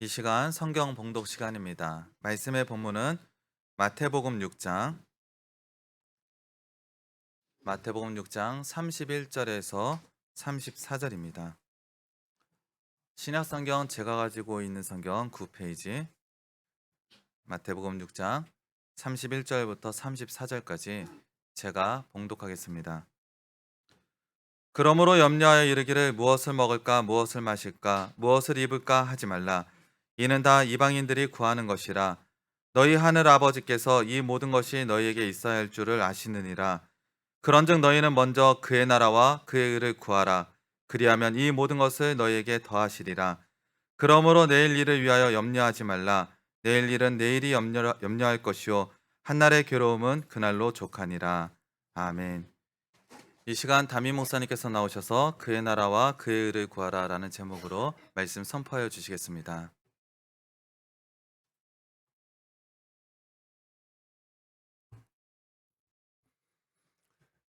이 시간 성경 봉독 시간입니다. 말씀의 본문은 마태복음 6장 31절에서 34절입니다. 신약 성경 제가 가지고 있는 성경 9페이지 마태복음 6장 31절부터 34절까지 제가 봉독하겠습니다. 그러므로 염려하여 이르기를 무엇을 먹을까 무엇을 마실까 무엇을 입을까 하지 말라. 이는 다 이방인들이 구하는 것이라. 너희 하늘 아버지께서 이 모든 것이 너희에게 있어야 할 줄을 아시느니라. 그런즉 너희는 먼저 그의 나라와 그의 의를 구하라. 그리하면 이 모든 것을 너희에게 더하시리라. 그러므로 내일 일을 위하여 염려하지 말라. 내일 일은 내일이 염려할 것이요 한날의 괴로움은 그날로 족하니라. 아멘. 이 시간 담임 목사님께서 나오셔서 그의 나라와 그의 의를 구하라 라는 제목으로 말씀 선포하여 주시겠습니다.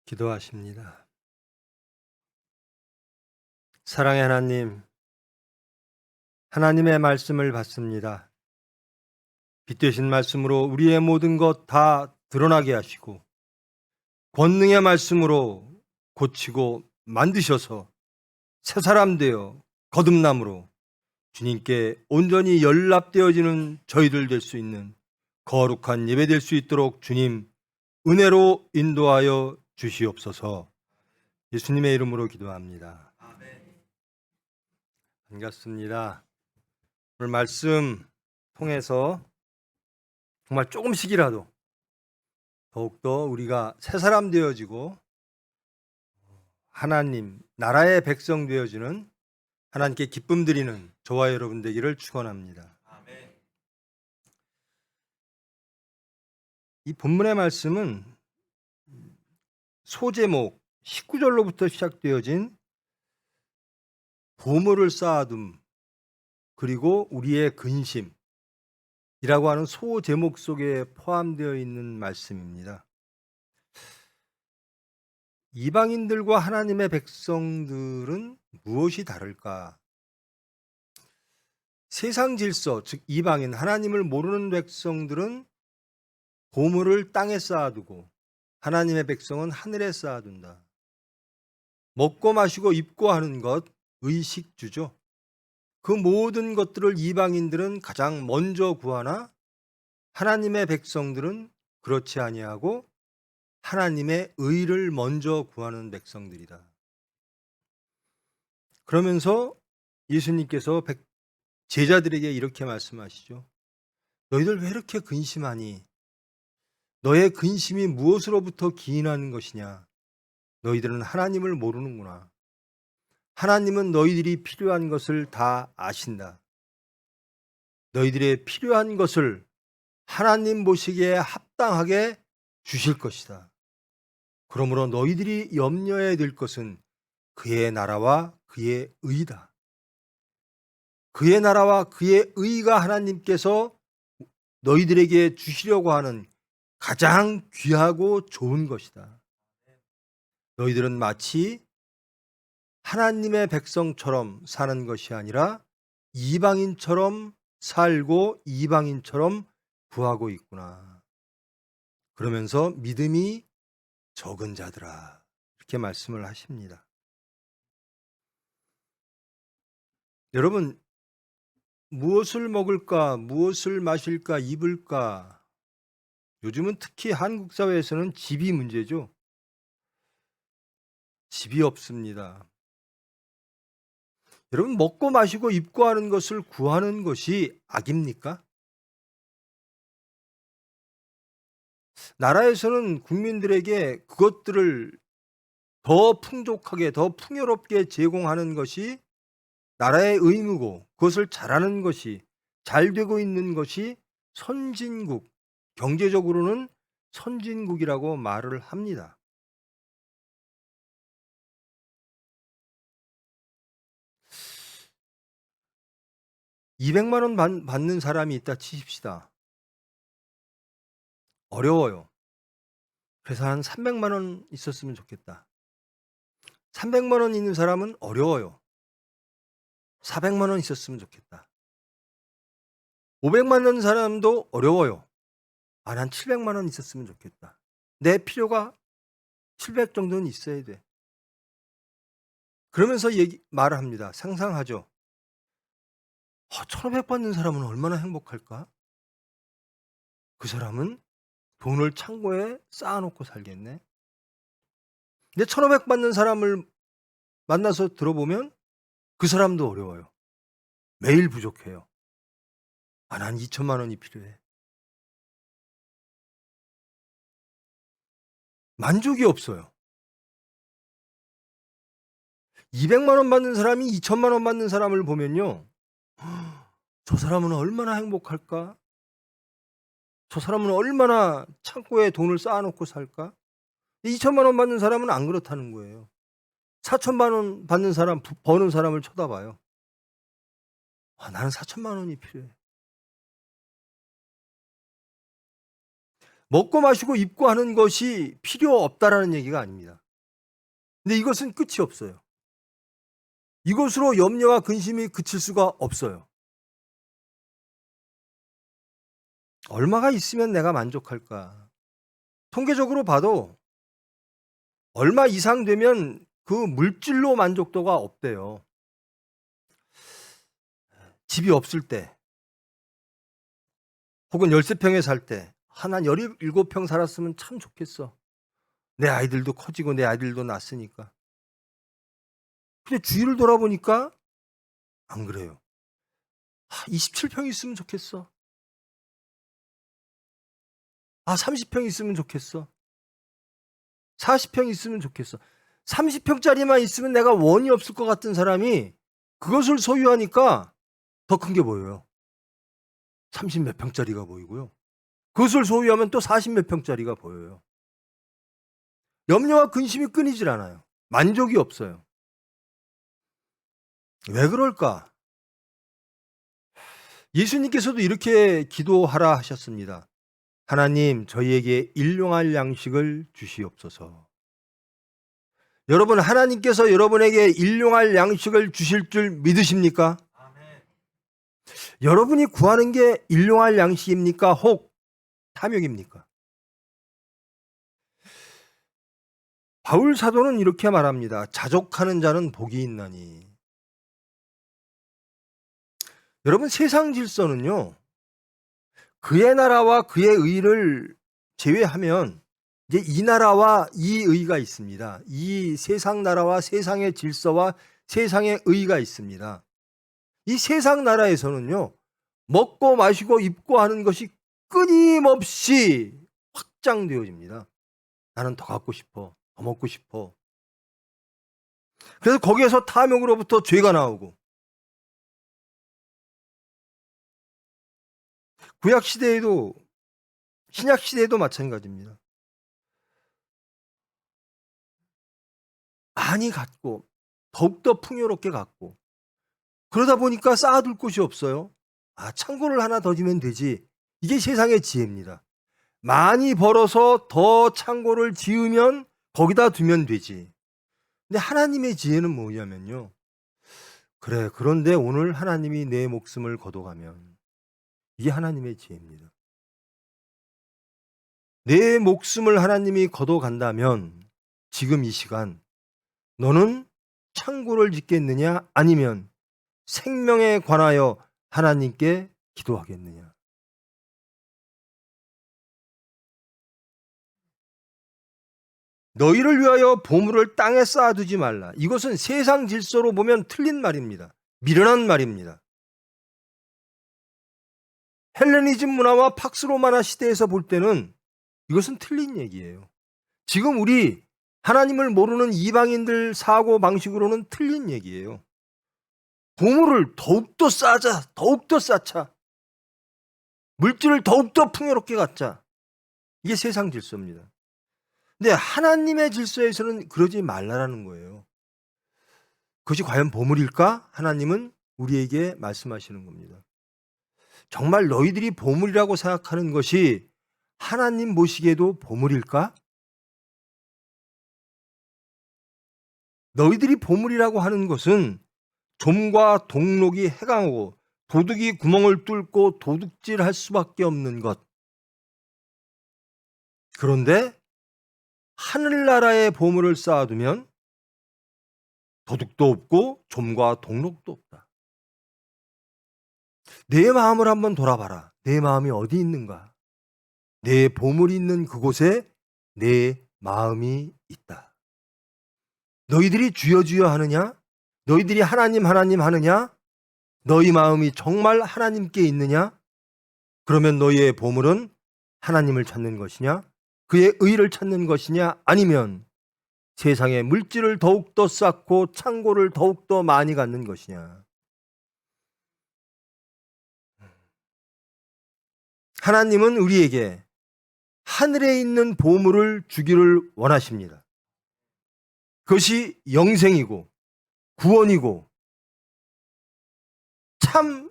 기도하십니다. 사랑의 하나님, 하나님의 말씀을 받습니다. 빛되신 말씀으로 우리의 모든 것 다 드러나게 하시고 권능의 말씀으로 고치고 만드셔서 새 사람 되어 거듭남으로 주님께 온전히 연락되어지는 저희들 될 수 있는 거룩한 예배 될 수 있도록 주님 은혜로 인도하여 주시옵소서. 예수님의 이름으로 기도합니다. 반갑습니다. 오늘 말씀 통해서 정말 조금씩이라도 더욱더 우리가 새 사람 되어지고 하나님 나라의 백성 되어지는 하나님께 기쁨 드리는 저와 여러분 되기를 축원합니다. 이 본문의 말씀은 소제목 19절로부터 시작되어진 보물을 쌓아둠 그리고 우리의 근심이라고 하는 소제목 속에 포함되어 있는 말씀입니다. 이방인들과 하나님의 백성들은 무엇이 다를까? 세상 질서, 즉 이방인, 하나님을 모르는 백성들은 보물을 땅에 쌓아두고 하나님의 백성은 하늘에 쌓아둔다. 먹고 마시고 입고 하는 것, 의식주죠. 그 모든 것들을 이방인들은 가장 먼저 구하나 하나님의 백성들은 그렇지 아니하고 하나님의 의를 먼저 구하는 백성들이다. 그러면서 예수님께서 제자들에게 이렇게 말씀하시죠. 너희들 왜 이렇게 근심하니? 너의 근심이 무엇으로부터 기인하는 것이냐? 너희들은 하나님을 모르는구나. 하나님은 너희들이 필요한 것을 다 아신다. 너희들의 필요한 것을 하나님 보시기에 합당하게 주실 것이다. 그러므로 너희들이 염려해야 될 것은 그의 나라와 그의 의다. 그의 나라와 그의 의가 하나님께서 너희들에게 주시려고 하는 가장 귀하고 좋은 것이다. 너희들은 마치 하나님의 백성처럼 사는 것이 아니라 이방인처럼 살고 이방인처럼 구하고 있구나. 그러면서 믿음이 적은 자들아 이렇게 말씀을 하십니다. 여러분, 무엇을 먹을까, 무엇을 마실까, 입을까? 요즘은 특히 한국 사회에서는 집이 문제죠. 집이 없습니다. 여러분, 먹고 마시고 입고 하는 것을 구하는 것이 악입니까? 나라에서는 국민들에게 그것들을 더 풍족하게, 더 풍요롭게 제공하는 것이 나라의 의무고 그것을 잘하는 것이 잘 되고 있는 것이 선진국, 경제적으로는 선진국이라고 말을 합니다. 200만 원 받는 사람이 있다 치십시다. 어려워요. 그래서 한 300만 원 있었으면 좋겠다. 300만 원 있는 사람은 어려워요. 400만 원 있었으면 좋겠다. 500만 원 사람도 어려워요. 아, 난 700만 원 있었으면 좋겠다. 내 필요가 700 정도는 있어야 돼. 그러면서 말을 합니다. 상상하죠. 1,500 받는 사람은 얼마나 행복할까? 그 사람은 돈을 창고에 쌓아놓고 살겠네. 근데 1,500 받는 사람을 만나서 들어보면 그 사람도 어려워요. 매일 부족해요. 아, 난 2천만 원이 필요해. 만족이 없어요. 200만 원 받는 사람이 2천만 원 받는 사람을 보면요. 저 사람은 얼마나 행복할까? 저 사람은 얼마나 창고에 돈을 쌓아놓고 살까? 2천만 원 받는 사람은 안 그렇다는 거예요. 4천만 원 받는 사람, 버는 사람을 쳐다봐요. 아, 나는 4천만 원이 필요해. 먹고 마시고 입고 하는 것이 필요 없다라는 얘기가 아닙니다. 근데 이것은 끝이 없어요. 이것으로 염려와 근심이 그칠 수가 없어요. 얼마가 있으면 내가 만족할까? 통계적으로 봐도 얼마 이상 되면 그 물질로 만족도가 없대요. 집이 없을 때, 혹은 13평에 살 때, 난 17평 살았으면 참 좋겠어. 내 아이들도 커지고 내 아이들도 낳았으니까. 근데 주위를 돌아보니까 안 그래요. 27평 있으면 좋겠어. 30평 있으면 좋겠어. 40평 있으면 좋겠어. 30평짜리만 있으면 내가 원이 없을 것 같은 사람이 그것을 소유하니까 더 큰 게 보여요. 30몇 평짜리가 보이고요. 그것을 소유하면 또 40몇 평짜리가 보여요. 염려와 근심이 끊이질 않아요. 만족이 없어요. 왜 그럴까? 예수님께서도 이렇게 기도하라 하셨습니다. 하나님, 저희에게 일용할 양식을 주시옵소서. 여러분, 하나님께서 여러분에게 일용할 양식을 주실 줄 믿으십니까? 아멘. 여러분이 구하는 게 일용할 양식입니까? 혹 탐욕입니까? 바울 사도는 이렇게 말합니다. 자족하는 자는 복이 있나니. 여러분, 세상 질서는요, 그의 나라와 그의 의를 제외하면 이제 이 나라와 이 의가 있습니다. 이 세상 나라와 세상의 질서와 세상의 의가 있습니다. 이 세상 나라에서는요, 먹고 마시고 입고 하는 것이 끊임없이 확장되어집니다. 나는 더 갖고 싶어. 더 먹고 싶어. 그래서 거기에서 탐욕으로부터 죄가 나오고, 구약 시대에도 신약 시대에도 마찬가지입니다. 많이 갖고 더욱더 풍요롭게 갖고 그러다 보니까 쌓아둘 곳이 없어요. 창고를 하나 더 지면 되지. 이게 세상의 지혜입니다. 많이 벌어서 더 창고를 지으면 거기다 두면 되지. 근데 하나님의 지혜는 뭐냐면요. 그래, 그런데 오늘 하나님이 내 목숨을 거둬가면 이게 하나님의 지혜입니다. 내 목숨을 하나님이 거둬간다면 지금 이 시간 너는 창고를 짓겠느냐 아니면 생명에 관하여 하나님께 기도하겠느냐. 너희를 위하여 보물을 땅에 쌓아두지 말라. 이것은 세상 질서로 보면 틀린 말입니다. 미련한 말입니다. 헬레니즘 문화와 팍스 로마나 시대에서 볼 때는 이것은 틀린 얘기예요. 지금 우리 하나님을 모르는 이방인들 사고 방식으로는 틀린 얘기예요. 보물을 더욱더 쌓자, 더욱더 쌓자. 물질을 더욱더 풍요롭게 갖자. 이게 세상 질서입니다. 근데 하나님의 질서에서는 그러지 말라라는 거예요. 그것이 과연 보물일까? 하나님은 우리에게 말씀하시는 겁니다. 정말 너희들이 보물이라고 생각하는 것이 하나님 보시기에도 보물일까? 너희들이 보물이라고 하는 것은 좀과 동록이 해강하고 도둑이 구멍을 뚫고 도둑질할 수밖에 없는 것. 그런데 하늘나라의 보물을 쌓아두면 도둑도 없고 좀과 동록도 없다. 내 마음을 한번 돌아봐라. 내 마음이 어디 있는가? 내 보물이 있는 그곳에 내 마음이 있다. 너희들이 주여 주여 하느냐? 너희들이 하나님 하나님 하느냐? 너희 마음이 정말 하나님께 있느냐? 그러면 너희의 보물은 하나님을 찾는 것이냐? 그의 의를 찾는 것이냐? 아니면 세상의 물질을 더욱더 쌓고 창고를 더욱더 많이 갖는 것이냐? 하나님은 우리에게 하늘에 있는 보물을 주기를 원하십니다. 그것이 영생이고 구원이고 참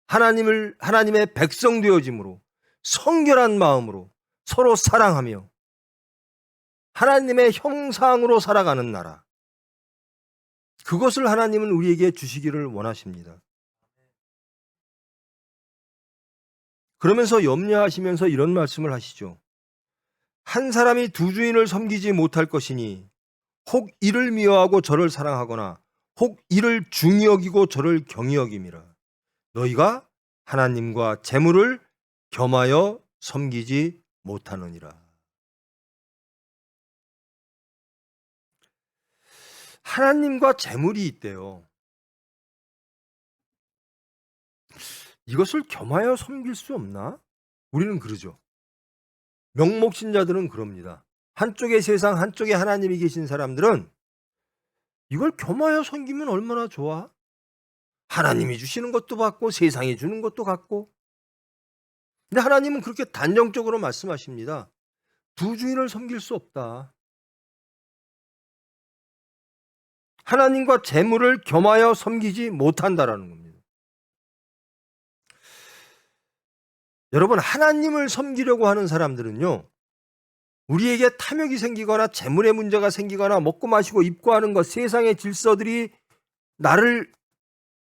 하나님의 백성 되어짐으로 성결한 마음으로 서로 사랑하며 하나님의 형상으로 살아가는 나라. 그것을 하나님은 우리에게 주시기를 원하십니다. 그러면서 염려하시면서 이런 말씀을 하시죠. 한 사람이 두 주인을 섬기지 못할 것이니 혹 이를 미워하고 저를 사랑하거나 혹 이를 중히 여기고 저를 경히 여김이라. 너희가 하나님과 재물을 겸하여 섬기지 못하느니라. 하나님과 재물이 있대요. 이것을 겸하여 섬길 수 없나? 우리는 그러죠. 명목신자들은 그럽니다. 한쪽에 세상, 한쪽에 하나님이 계신 사람들은 이걸 겸하여 섬기면 얼마나 좋아? 하나님이 주시는 것도 받고 세상이 주는 것도 갖고. 근데 하나님은 그렇게 단정적으로 말씀하십니다. 두 주인을 섬길 수 없다. 하나님과 재물을 겸하여 섬기지 못한다라는 겁니다. 여러분, 하나님을 섬기려고 하는 사람들은요, 우리에게 탐욕이 생기거나 재물의 문제가 생기거나 먹고 마시고 입고 하는 것, 세상의 질서들이 나를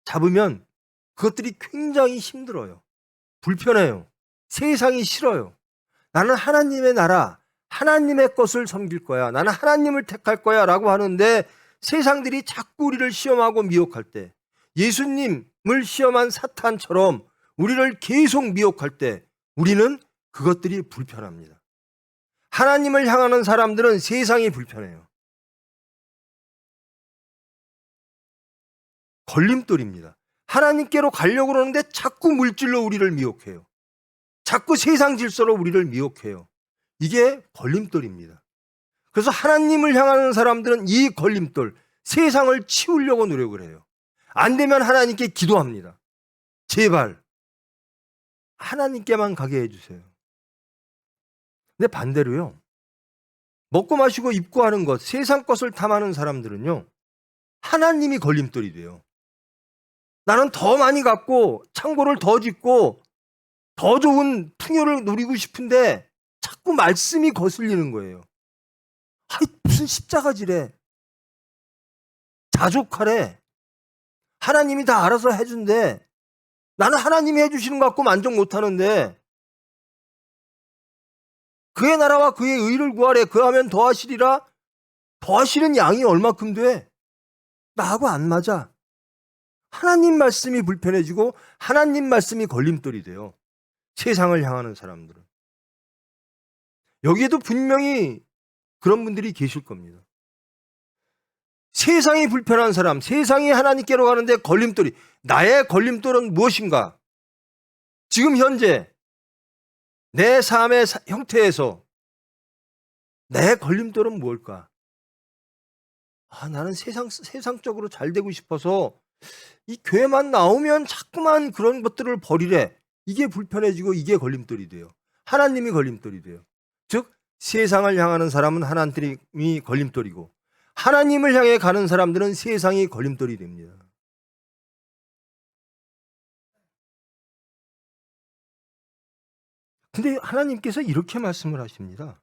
잡으면 그것들이 굉장히 힘들어요. 불편해요. 세상이 싫어요. 나는 하나님의 나라, 하나님의 것을 섬길 거야. 나는 하나님을 택할 거야 라고 하는데 세상들이 자꾸 우리를 시험하고 미혹할 때, 예수님을 시험한 사탄처럼 우리를 계속 미혹할 때 우리는 그것들이 불편합니다. 하나님을 향하는 사람들은 세상이 불편해요. 걸림돌입니다. 하나님께로 가려고 그러는데 자꾸 물질로 우리를 미혹해요. 자꾸 세상 질서로 우리를 미혹해요. 이게 걸림돌입니다. 그래서 하나님을 향하는 사람들은 이 걸림돌, 세상을 치우려고 노력을 해요. 안 되면 하나님께 기도합니다. 제발 하나님께만 가게 해주세요. 근데 반대로요, 먹고 마시고 입고 하는 것, 세상 것을 탐하는 사람들은요, 하나님이 걸림돌이 돼요. 나는 더 많이 갖고 창고를 더 짓고 더 좋은 풍요를 누리고 싶은데 자꾸 말씀이 거슬리는 거예요. 아이, 무슨 십자가지래, 자족하래, 하나님이 다 알아서 해준대. 나는 하나님이 해주시는 것 갖고 만족 못하는데 그의 나라와 그의 의를 구하래. 그하면 더하시리라. 더하시는 양이 얼마큼 돼? 나하고 안 맞아. 하나님 말씀이 불편해지고 하나님 말씀이 걸림돌이 돼요. 세상을 향하는 사람들은. 여기에도 분명히 그런 분들이 계실 겁니다. 세상이 불편한 사람, 세상이 하나님께로 가는데 걸림돌이. 나의 걸림돌은 무엇인가? 지금 현재 내 삶의 형태에서 내 걸림돌은 무엇일까? 나는 세상적으로 잘 되고 싶어서 이 교회만 나오면 자꾸만 그런 것들을 버리래. 이게 불편해지고 이게 걸림돌이 돼요. 하나님이 걸림돌이 돼요. 즉 세상을 향하는 사람은 하나님이 걸림돌이고 하나님을 향해 가는 사람들은 세상이 걸림돌이 됩니다. 근데 하나님께서 이렇게 말씀을 하십니다.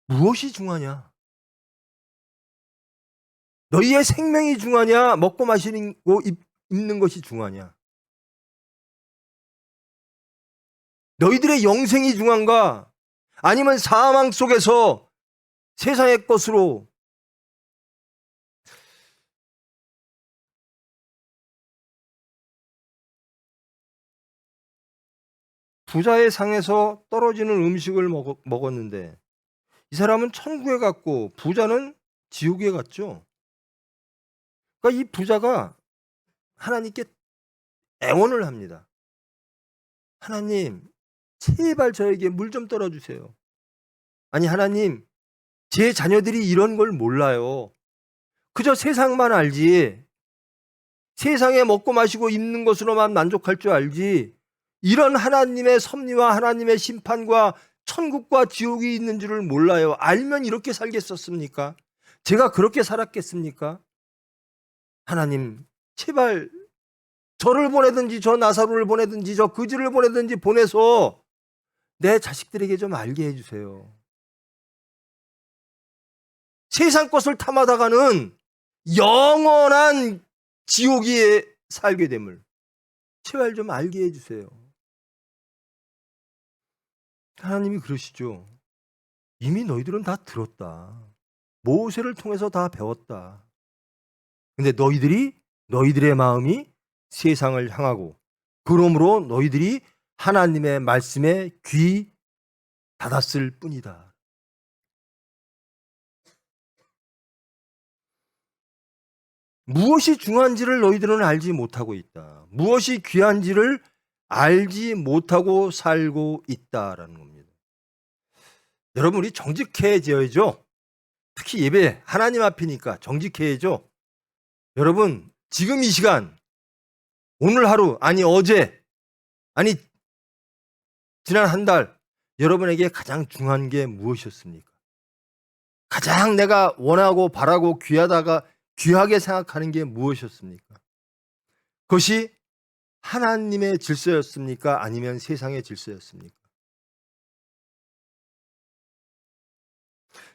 무엇이 중하냐? 너희의 생명이 중하냐? 먹고 마시는 거 입는 것이 중하냐? 너희들의 영생이 중한가? 아니면 사망 속에서 세상의 것으로 부자의 상에서 떨어지는 음식을 먹었는데 이 사람은 천국에 갔고 부자는 지옥에 갔죠. 그러니까 이 부자가 하나님께 애원을 합니다. 하나님, 제발 저에게 물 좀 떨어주세요. 아니, 하나님, 제 자녀들이 이런 걸 몰라요. 그저 세상만 알지. 세상에 먹고 마시고 입는 것으로만 만족할 줄 알지. 이런 하나님의 섭리와 하나님의 심판과 천국과 지옥이 있는 줄을 몰라요. 알면 이렇게 살겠었습니까? 제가 그렇게 살았겠습니까? 하나님, 제발 저를 보내든지 저 나사로를 보내든지 저 그지를 보내든지 보내서 내 자식들에게 좀 알게 해주세요. 세상 것을 탐하다가는 영원한 지옥에 살게 됨을 제발 좀 알게 해주세요. 하나님이 그러시죠. 이미 너희들은 다 들었다. 모세를 통해서 다 배웠다. 근데 너희들의 마음이 세상을 향하고 그러므로 너희들이 하나님의 말씀에 귀 닫았을 뿐이다. 무엇이 중요한지를 너희들은 알지 못하고 있다. 무엇이 귀한지를 알지 못하고 살고 있다라는 겁니다. 여러분, 우리 정직해져야죠. 특히 예배 하나님 앞이니까 정직해야죠. 여러분, 지금 이 시간, 오늘 하루, 아니 어제, 아니 지난 한 달, 여러분에게 가장 중요한 게 무엇이었습니까? 가장 내가 원하고 바라고 귀하게 생각하는 게 무엇이었습니까? 그것이 하나님의 질서였습니까? 아니면 세상의 질서였습니까?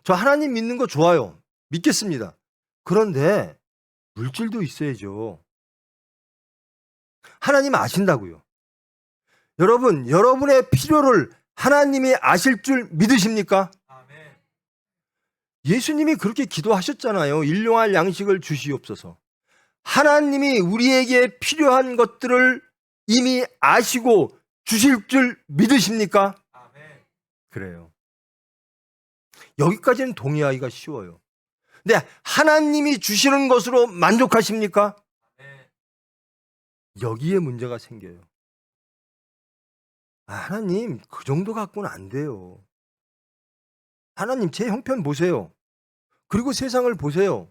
저 하나님 믿는 거 좋아요. 믿겠습니다. 그런데 물질도 있어야죠. 하나님 아신다고요. 여러분, 여러분의 필요를 하나님이 아실 줄 믿으십니까? 예수님이 그렇게 기도하셨잖아요. 일용할 양식을 주시옵소서. 하나님이 우리에게 필요한 것들을 이미 아시고 주실 줄 믿으십니까? 그래요. 여기까지는 동의하기가 쉬워요. 근데 하나님이 주시는 것으로 만족하십니까? 여기에 문제가 생겨요. 하나님, 그 정도 갖고는 안 돼요. 하나님, 제 형편 보세요. 그리고 세상을 보세요.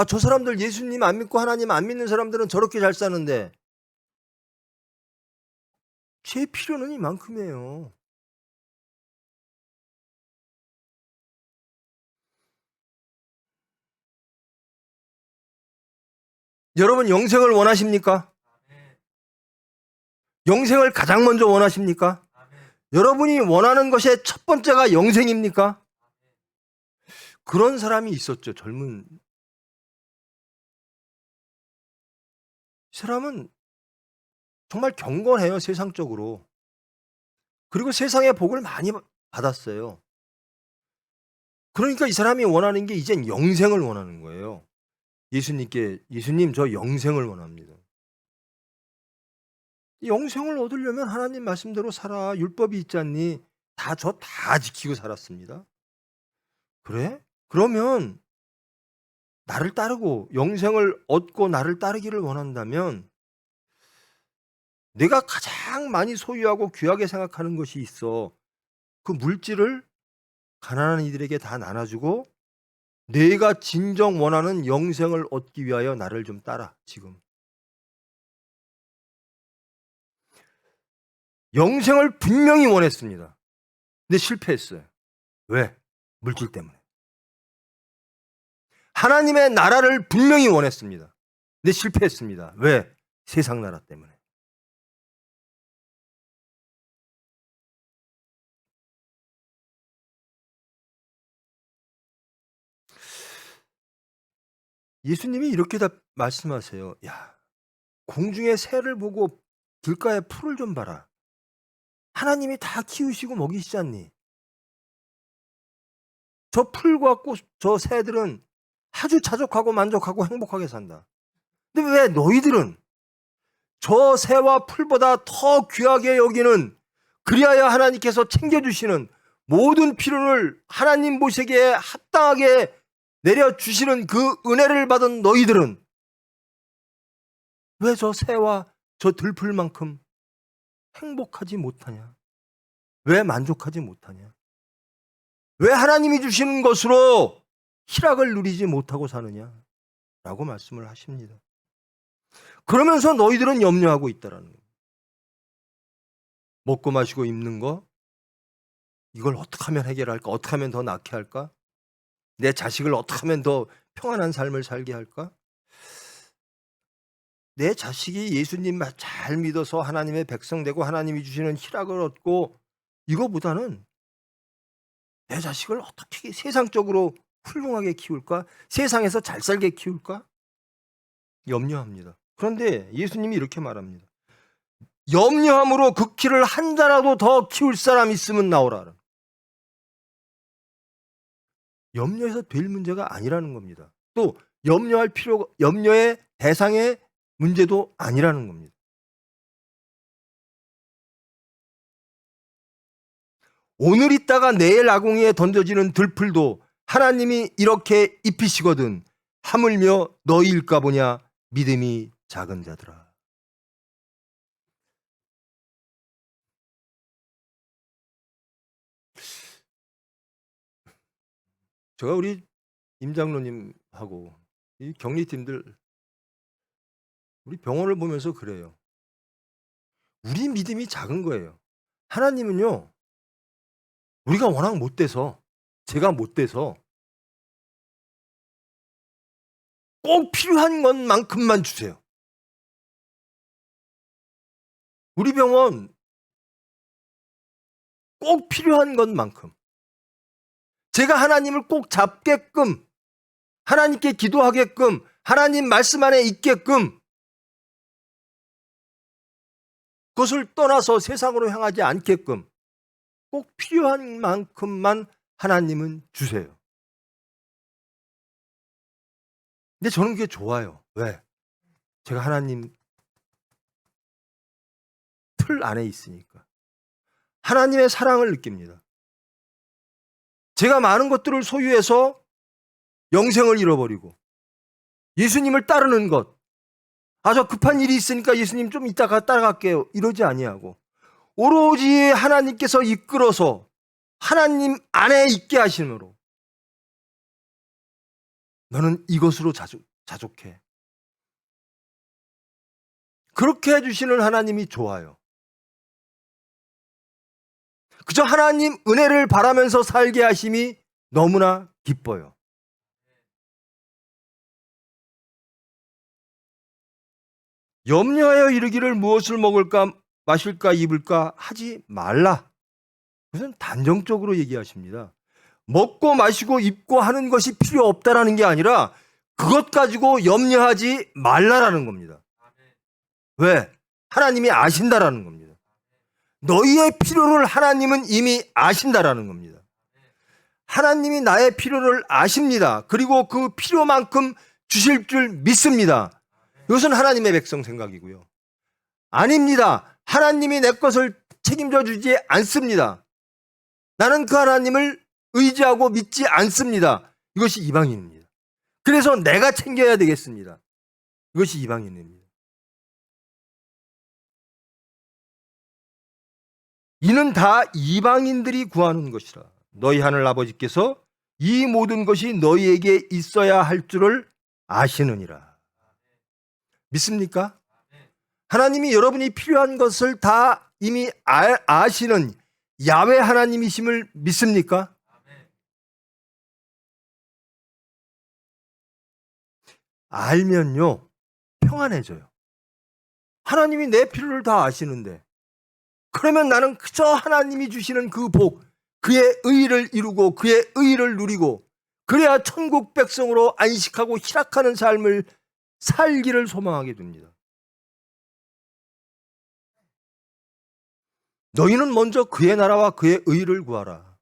저 사람들 예수님 안 믿고 하나님 안 믿는 사람들은 저렇게 잘 사는데 제 필요는 이만큼이에요. 여러분, 영생을 원하십니까? 영생을 가장 먼저 원하십니까? 여러분이 원하는 것의 첫 번째가 영생입니까? 그런 사람이 있었죠. 젊은 사람은 정말 경건해요. 세상적으로. 그리고 세상의 복을 많이 받았어요. 그러니까 이 사람이 원하는 게 이젠 영생을 원하는 거예요. 예수님, 저 영생을 원합니다. 영생을 얻으려면 하나님 말씀대로 살아. 율법이 있지 않니? 다 지키고 살았습니다. 그래? 그러면 나를 따르고 영생을 얻고 나를 따르기를 원한다면 내가 가장 많이 소유하고 귀하게 생각하는 것이 있어. 그 물질을 가난한 이들에게 다 나눠주고 내가 진정 원하는 영생을 얻기 위하여 나를 좀 따라. 지금 영생을 분명히 원했습니다. 근데 실패했어요. 왜? 물질 때문에. 하나님의 나라를 분명히 원했습니다. 근데 실패했습니다. 왜? 세상 나라 때문에. 예수님이 이렇게 다 말씀하세요. 야, 공중의 새를 보고 길가의 풀을 좀 봐라. 하나님이 다 키우시고 먹이시지 않니? 저 풀과 꽃, 저 새들은 아주 자족하고 만족하고 행복하게 산다. 근데 왜 너희들은 저 새와 풀보다 더 귀하게 여기는, 그리하여 하나님께서 챙겨주시는 모든 필요를 하나님 보시기에 합당하게 내려주시는 그 은혜를 받은 너희들은 왜 저 새와 저 들풀만큼 행복하지 못하냐? 왜 만족하지 못하냐? 왜 하나님이 주시는 것으로 희락을 누리지 못하고 사느냐? 라고 말씀을 하십니다. 그러면서 너희들은 염려하고 있다라는 거예요. 먹고 마시고 입는 거, 이걸 어떻게 하면 해결할까? 어떻게 하면 더 낫게 할까? 내 자식을 어떻게 하면 더 평안한 삶을 살게 할까? 내 자식이 예수님 잘 믿어서 하나님의 백성 되고 하나님이 주시는 희락을 얻고, 이거보다는 내 자식을 어떻게 세상적으로 훌륭하게 키울까? 세상에서 잘 살게 키울까? 염려합니다. 그런데 예수님이 이렇게 말합니다. 염려함으로 그 키를 한 자라도 더 키울 사람 있으면 나오라. 염려해서 될 문제가 아니라는 겁니다. 또 염려의 대상의 문제도 아니라는 겁니다. 오늘 있다가 내일 아궁이에 던져지는 들풀도 하나님이 이렇게 입히시거든 하물며 너희일까 보냐 믿음이 작은 자들아. 제가 우리 임 장로님하고 이 격리팀들, 우리 병원을 보면서 그래요. 우리 믿음이 작은 거예요. 하나님은요, 우리가 워낙 못돼서, 제가 못돼서 꼭 필요한 것만큼만 주세요. 우리 병원 꼭 필요한 것만큼. 제가 하나님을 꼭 잡게끔, 하나님께 기도하게끔, 하나님 말씀 안에 있게끔, 그것을 떠나서 세상으로 향하지 않게끔 꼭 필요한 만큼만 하나님은 주세요. 근데 저는 그게 좋아요. 왜? 제가 하나님 틀 안에 있으니까. 하나님의 사랑을 느낍니다. 제가 많은 것들을 소유해서 영생을 잃어버리고 예수님을 따르는 것, 저 급한 일이 있으니까 예수님 좀 이따가 따라갈게요, 이러지 아니하고 오로지 하나님께서 이끌어서 하나님 안에 있게 하심으로 너는 이것으로 자족해. 그렇게 해주시는 하나님이 좋아요. 그저 하나님 은혜를 바라면서 살게 하심이 너무나 기뻐요. 염려하여 이르기를 무엇을 먹을까 마실까 입을까 하지 말라. 그것은 단정적으로 얘기하십니다. 먹고 마시고 입고 하는 것이 필요 없다라는 게 아니라 그것 가지고 염려하지 말라라는 겁니다. 왜? 하나님이 아신다라는 겁니다. 너희의 필요를 하나님은 이미 아신다라는 겁니다. 하나님이 나의 필요를 아십니다. 그리고 그 필요만큼 주실 줄 믿습니다. 이것은 하나님의 백성 생각이고요. 아닙니다. 하나님이 내 것을 책임져 주지 않습니다. 나는 그 하나님을 의지하고 믿지 않습니다. 이것이 이방인입니다. 그래서 내가 챙겨야 되겠습니다. 이것이 이방인입니다. 이는 다 이방인들이 구하는 것이라. 너희 하늘 아버지께서 이 모든 것이 너희에게 있어야 할 줄을 아시느니라. 믿습니까? 하나님이 여러분이 필요한 것을 다 이미 아시는 야훼 하나님이심을 믿습니까? 알면요, 평안해져요. 하나님이 내 필요를 다 아시는데, 그러면 나는 그저 하나님이 주시는 그 복, 그의 의의를 이루고 그의 의의를 누리고 그래야 천국 백성으로 안식하고 희락하는 삶을 살기를 소망하게 됩니다. 너희는 먼저 그의 나라와 그의 의를 구하라.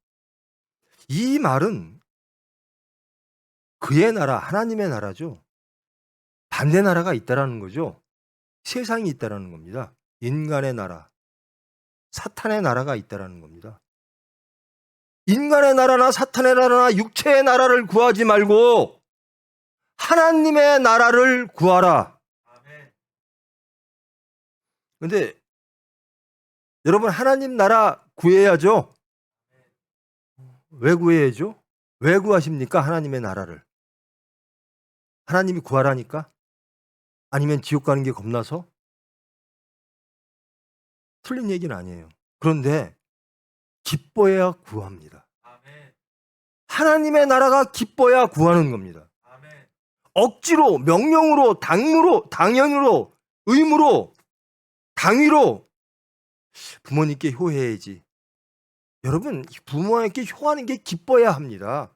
이 말은 그의 나라, 하나님의 나라죠. 반대 나라가 있다라는 거죠. 세상이 있다라는 겁니다. 인간의 나라, 사탄의 나라가 있다라는 겁니다. 인간의 나라나 사탄의 나라나 육체의 나라를 구하지 말고 하나님의 나라를 구하라. 근데 여러분, 하나님 나라 구해야죠. 왜 구해야죠? 왜 구하십니까? 하나님의 나라를. 하나님이 구하라니까? 아니면 지옥 가는 게 겁나서? 틀린 얘기는 아니에요. 그런데 기뻐야 구합니다. 하나님의 나라가 기뻐야 구하는 겁니다. 억지로, 명령으로, 당연으로, 의무로, 당위로 부모님께 효해야지. 여러분, 부모님께 효하는 게 기뻐야 합니다.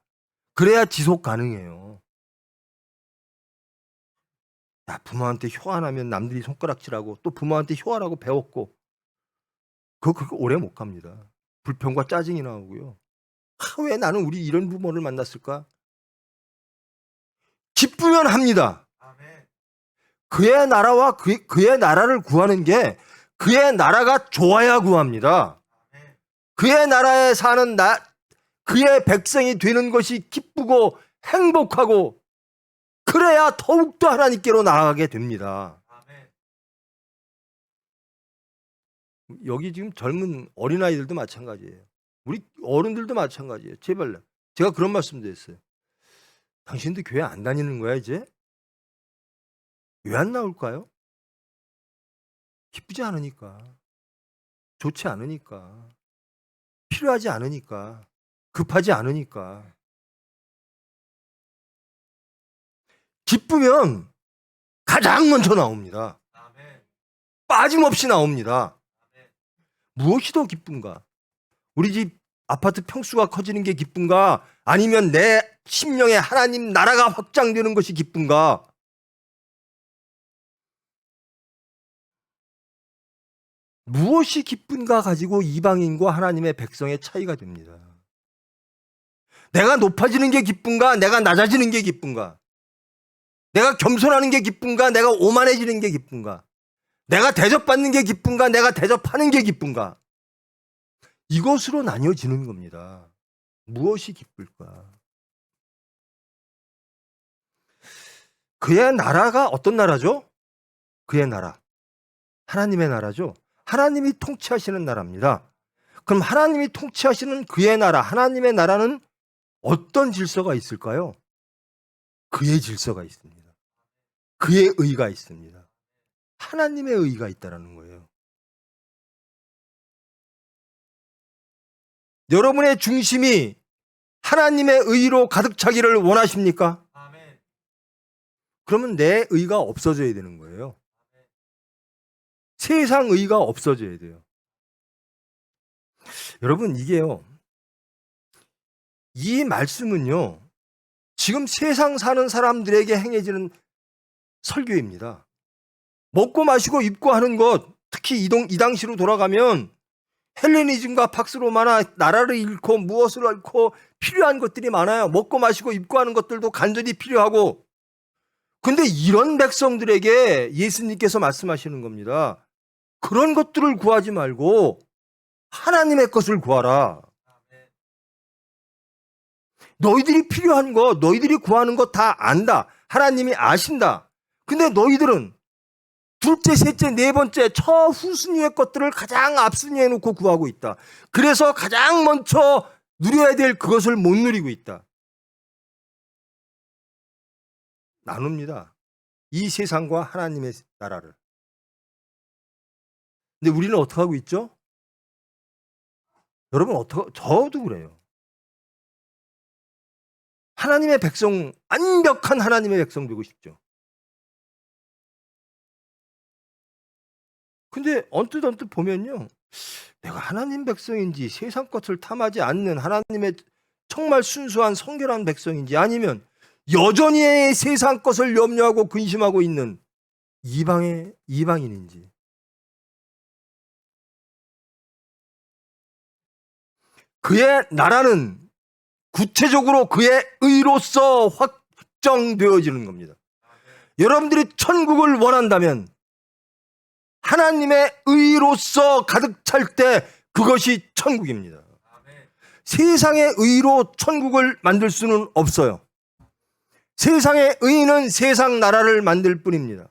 그래야 지속 가능해요. 야, 부모한테 효 안 하면 남들이 손가락질하고 또 부모한테 효하라고 배웠고 그거 오래 못 갑니다. 불평과 짜증이 나오고요. 왜 나는 우리 이런 부모를 만났을까? 기쁘면 합니다. 그의 나라와 그의 나라를 구하는 게 그의 나라가 좋아야 구합니다. 그의 나라에 사는 그의 백성이 되는 것이 기쁘고 행복하고 그래야 더욱더 하나님께로 나아가게 됩니다. 여기 지금 젊은 어린아이들도 마찬가지예요. 우리 어른들도 마찬가지예요. 제발, 제가 그런 말씀도 했어요. 당신도 교회 안 다니는 거야 이제? 왜 안 나올까요? 기쁘지 않으니까, 좋지 않으니까, 필요하지 않으니까, 급하지 않으니까. 기쁘면 가장 먼저 나옵니다. 빠짐없이 나옵니다. 무엇이 더 기쁜가? 우리 집 아파트 평수가 커지는 게 기쁜가? 아니면 내 심령에 하나님 나라가 확장되는 것이 기쁜가? 무엇이 기쁜가 가지고 이방인과 하나님의 백성의 차이가 됩니다. 내가 높아지는 게 기쁜가? 내가 낮아지는 게 기쁜가? 내가 겸손하는 게 기쁜가? 내가 오만해지는 게 기쁜가? 내가 대접받는 게 기쁜가? 내가 대접하는 게 기쁜가? 이것으로 나뉘어지는 겁니다. 무엇이 기쁠까? 그의 나라가 어떤 나라죠? 그의 나라. 하나님의 나라죠. 하나님이 통치하시는 나라입니다. 그럼 하나님이 통치하시는 그의 나라, 하나님의 나라는 어떤 질서가 있을까요? 그의 질서가 있습니다. 그의 의가 있습니다. 하나님의 의가 있다는 거예요. 여러분의 중심이 하나님의 의로 가득 차기를 원하십니까? 그러면 내 의가 없어져야 되는 거예요. 세상 의가 없어져야 돼요. 여러분, 이게요, 이 말씀은요, 지금 세상 사는 사람들에게 행해지는 설교입니다. 먹고 마시고 입고 하는 것, 특히 이 당시로 돌아가면 헬레니즘과 팍스로마나 나라를 잃고 무엇을 잃고 필요한 것들이 많아요. 먹고 마시고 입고 하는 것들도 간절히 필요하고. 근데 이런 백성들에게 예수님께서 말씀하시는 겁니다. 그런 것들을 구하지 말고 하나님의 것을 구하라. 너희들이 필요한 거, 너희들이 구하는 거 다 안다. 하나님이 아신다. 근데 너희들은 둘째, 셋째, 네 번째, 후순위의 것들을 가장 앞순위에 놓고 구하고 있다. 그래서 가장 먼저 누려야 될 그것을 못 누리고 있다. 나눕니다. 이 세상과 하나님의 나라를. 근데 우리는 어떻게 하고 있죠? 여러분, 저도 그래요. 하나님의 백성, 완벽한 하나님의 백성 되고 싶죠. 근데 언뜻 보면요, 내가 하나님 백성인지 세상 것을 탐하지 않는 하나님의 정말 순수한 성결한 백성인지 아니면 여전히 세상 것을 염려하고 근심하고 있는 이방인인지. 그의 나라는 구체적으로 그의 의로서 확정되어지는 겁니다. 여러분들이 천국을 원한다면 하나님의 의로서 가득 찰 때 그것이 천국입니다. 세상의 의로 천국을 만들 수는 없어요. 세상의 의는 세상 나라를 만들 뿐입니다.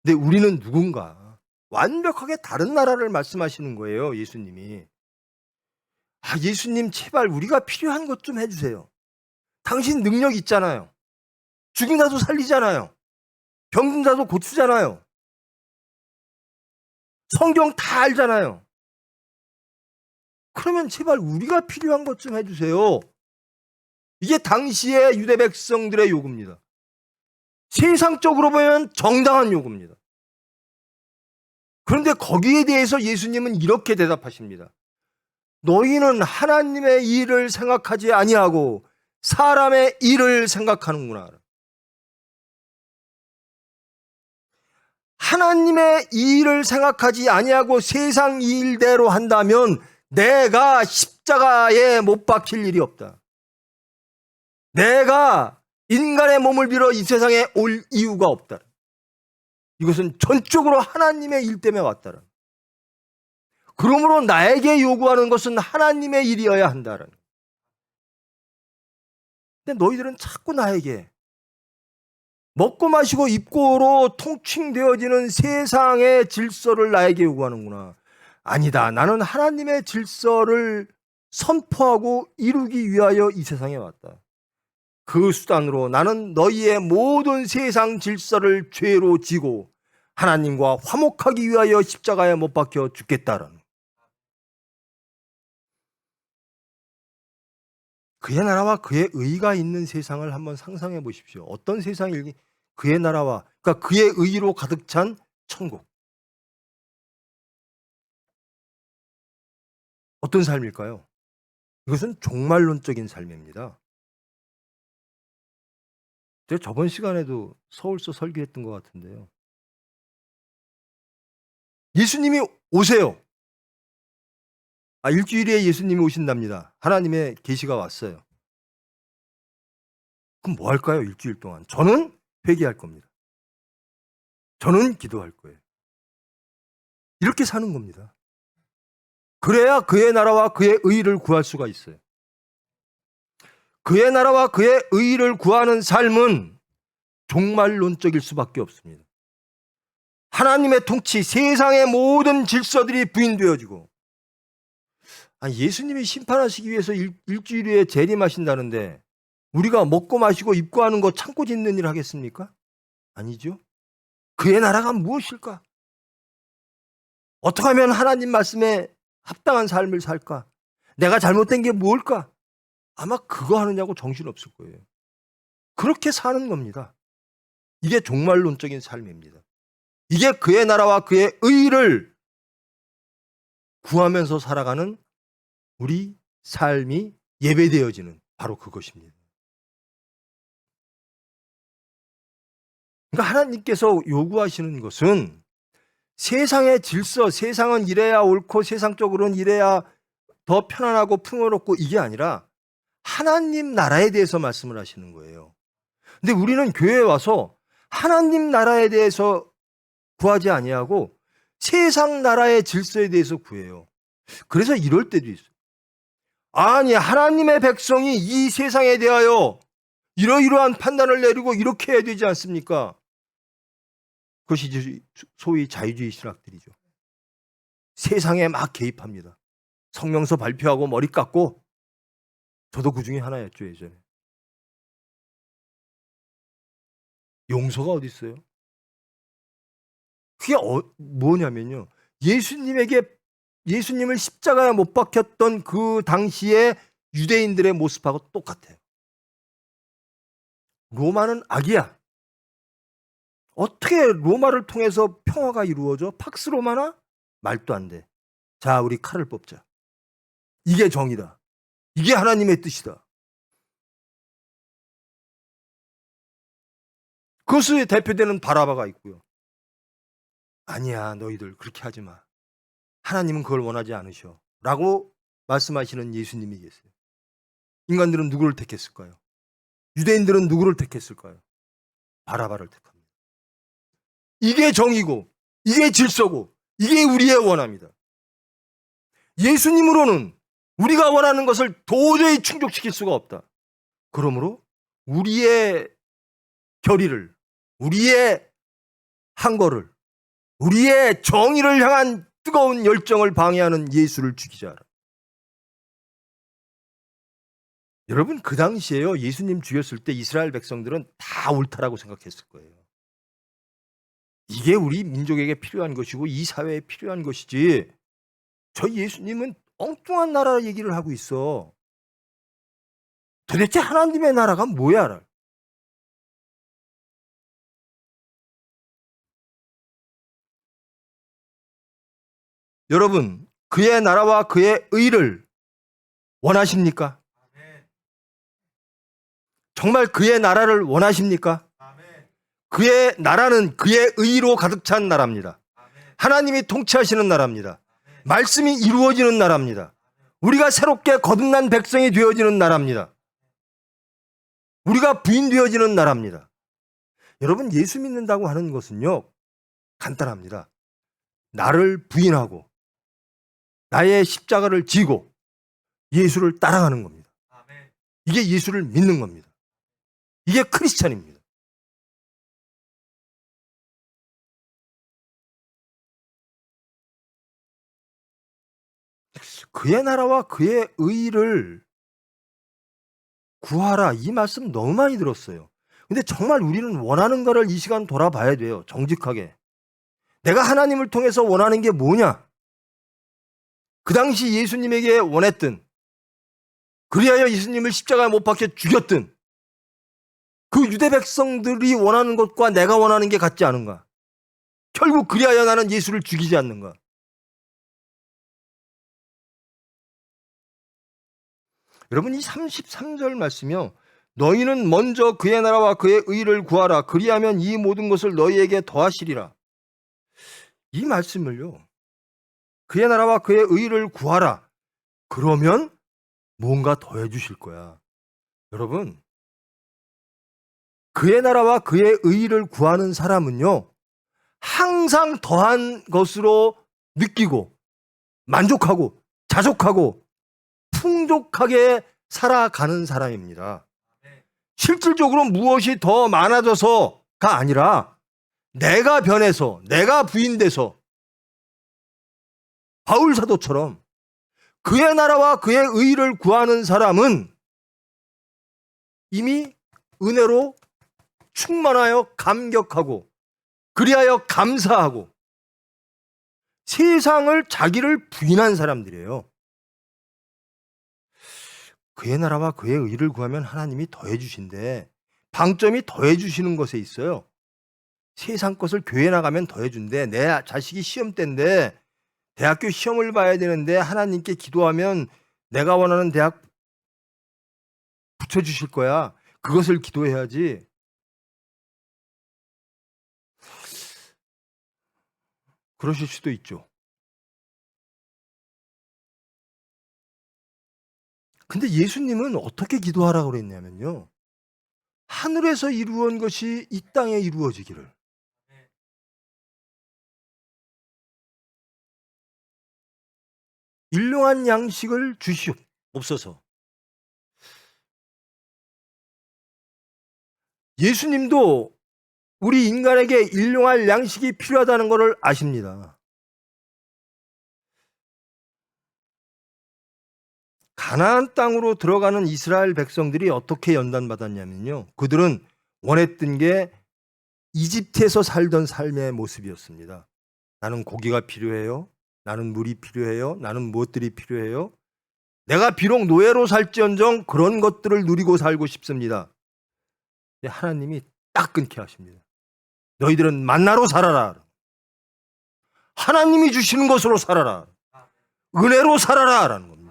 근데 우리는 누군가 완벽하게 다른 나라를 말씀하시는 거예요, 예수님이. 예수님 제발 우리가 필요한 것 좀 해주세요. 당신 능력 있잖아요. 죽은 자도 살리잖아요. 병든 자도 고치잖아요. 성경 다 알잖아요. 그러면 제발 우리가 필요한 것 좀 해주세요. 이게 당시의 유대 백성들의 요구입니다. 세상적으로 보면 정당한 요구입니다. 그런데 거기에 대해서 예수님은 이렇게 대답하십니다. 너희는 하나님의 일을 생각하지 아니하고 사람의 일을 생각하는구나. 하나님의 일을 생각하지 아니하고 세상 일대로 한다면 내가 십자가에 못 박힐 일이 없다. 내가 인간의 몸을 빌어 이 세상에 올 이유가 없다. 이것은 전적으로 하나님의 일 때문에 왔다. 그러므로 나에게 요구하는 것은 하나님의 일이어야 한다는. 근데 너희들은 자꾸 나에게 먹고 마시고 입고로 통칭되어지는 세상의 질서를 나에게 요구하는구나. 아니다. 나는 하나님의 질서를 선포하고 이루기 위하여 이 세상에 왔다. 그 수단으로 나는 너희의 모든 세상 질서를 죄로 지고 하나님과 화목하기 위하여 십자가에 못 박혀 죽겠다라는. 그의 나라와 그의 의가 있는 세상을 한번 상상해 보십시오. 어떤 세상이 그의 나라와 그러니까 그의 의로 가득 찬 천국. 어떤 삶일까요? 이것은 종말론적인 삶입니다. 제가 저번 시간에도 서울서 설교했던 것 같은데요. 예수님이 오세요. 일주일에 예수님이 오신답니다. 하나님의 계시가 왔어요. 그럼 뭐 할까요? 일주일 동안. 저는 회개할 겁니다. 저는 기도할 거예요. 이렇게 사는 겁니다. 그래야 그의 나라와 그의 의를 구할 수가 있어요. 그의 나라와 그의 의를 구하는 삶은 종말론적일 수밖에 없습니다. 하나님의 통치, 세상의 모든 질서들이 부인되어지고 예수님이 심판하시기 위해서 일주일 후에 재림하신다는데 우리가 먹고 마시고 입고 하는 거 참고 짓는 일 하겠습니까? 아니죠. 그의 나라가 무엇일까? 어떻게 하면 하나님 말씀에 합당한 삶을 살까? 내가 잘못된 게 뭘까? 아마 그거 하느냐고 정신없을 거예요. 그렇게 사는 겁니다. 이게 종말론적인 삶입니다. 이게 그의 나라와 그의 의를 구하면서 살아가는 우리 삶이 예배되어지는 바로 그것입니다. 그러니까 하나님께서 요구하시는 것은 세상의 질서, 세상은 이래야 옳고 세상적으로는 이래야 더 편안하고 풍요롭고 이게 아니라 하나님 나라에 대해서 말씀을 하시는 거예요. 근데 우리는 교회에 와서 하나님 나라에 대해서 구하지 아니하고 세상 나라의 질서에 대해서 구해요. 그래서 이럴 때도 있어요. 아니, 하나님의 백성이 이 세상에 대하여 이러이러한 판단을 내리고 이렇게 해야 되지 않습니까? 그것이 소위 자유주의 신학들이죠. 세상에 막 개입합니다. 성명서 발표하고 머리 깎고, 저도 그 중에 하나였죠, 예전에. 용서가 어디 있어요? 그게 뭐냐면요. 예수님을 십자가에 못 박혔던 그 당시에 유대인들의 모습하고 똑같아요. 로마는 악이야. 어떻게 로마를 통해서 평화가 이루어져? 팍스 로마나? 말도 안 돼. 자, 우리 칼을 뽑자. 이게 정의다. 이게 하나님의 뜻이다. 그것에 대표되는 바라바가 있고요. 아니야, 너희들 그렇게 하지 마. 하나님은 그걸 원하지 않으셔. 라고 말씀하시는 예수님이 계세요. 인간들은 누구를 택했을까요? 유대인들은 누구를 택했을까요? 바라바를 택합니다. 이게 정의고, 이게 질서고, 이게 우리의 원합니다. 예수님으로는 우리가 원하는 것을 도저히 충족시킬 수가 없다. 그러므로 우리의 결의를, 우리의 한 거를, 우리의 정의를 향한 뜨거운 열정을 방해하는 예수를 죽이자 하라. 여러분, 그 당시에요, 예수님 죽였을 때 이스라엘 백성들은 다 옳다라고 생각했을 거예요. 이게 우리 민족에게 필요한 것이고 이 사회에 필요한 것이지, 저희 예수님은 엉뚱한 나라 얘기를 하고 있어. 도대체 하나님의 나라가 뭐야? 여러분, 그의 나라와 그의 의를 원하십니까? 정말 그의 나라를 원하십니까? 그의 나라는 그의 의로 가득 찬 나라입니다. 하나님이 통치하시는 나라입니다. 말씀이 이루어지는 나라입니다. 우리가 새롭게 거듭난 백성이 되어지는 나라입니다. 우리가 부인되어지는 나라입니다. 여러분, 예수 믿는다고 하는 것은요, 간단합니다. 나를 부인하고 나의 십자가를 지고 예수를 따라가는 겁니다. 이게 예수를 믿는 겁니다. 이게 크리스찬입니다. 그의 나라와 그의 의를 구하라, 이 말씀 너무 많이 들었어요. 근데 정말 우리는 원하는 거를 이 시간 돌아봐야 돼요. 정직하게. 내가 하나님을 통해서 원하는 게 뭐냐? 그 당시 예수님에게 원했던, 그리하여 예수님을 십자가에 못 박혀 죽였던 그 유대 백성들이 원하는 것과 내가 원하는 게 같지 않은가? 결국 그리하여 나는 예수를 죽이지 않는가? 여러분, 이 33절 말씀이요, 너희는 먼저 그의 나라와 그의 의를 구하라. 그리하면 이 모든 것을 너희에게 더하시리라. 이 말씀을요, 그의 나라와 그의 의를 구하라. 그러면 뭔가 더해 주실 거야. 여러분, 그의 나라와 그의 의를 구하는 사람은요, 항상 더한 것으로 느끼고 만족하고 자족하고 풍족하게 살아가는 사람입니다. 실질적으로 무엇이 더 많아져서가 아니라 내가 변해서, 내가 부인돼서 바울 사도처럼 그의 나라와 그의 의를 구하는 사람은 이미 은혜로 충만하여 감격하고 그리하여 감사하고 세상을 자기를 부인한 사람들이에요. 그의 나라와 그의 의를 구하면 하나님이 더해 주신대. 방점이 더해 주시는 것에 있어요. 세상 것을 교회 나가면 더해 준대. 내 자식이 시험 때인데 대학교 시험을 봐야 되는데 하나님께 기도하면 내가 원하는 대학 붙여주실 거야. 그것을 기도해야지. 그러실 수도 있죠. 근데 예수님은 어떻게 기도하라고 그랬냐면요, 하늘에서 이루어진 것이 이 땅에 이루어지기를. 일용한 양식을 주시옵소서. 예수님도 우리 인간에게 일용할 양식이 필요하다는 것을 아십니다. 가나안 땅으로 들어가는 이스라엘 백성들이 어떻게 연단받았냐면요, 그들은 원했던 게 이집트에서 살던 삶의 모습이었습니다. 나는 고기가 필요해요. 나는 물이 필요해요. 나는 무엇들이 필요해요. 내가 비록 노예로 살지언정 그런 것들을 누리고 살고 싶습니다. 하나님이 딱 끊게 하십니다. 너희들은 만나로 살아라. 하나님이 주시는 것으로 살아라. 은혜로 살아라 라는 겁니다.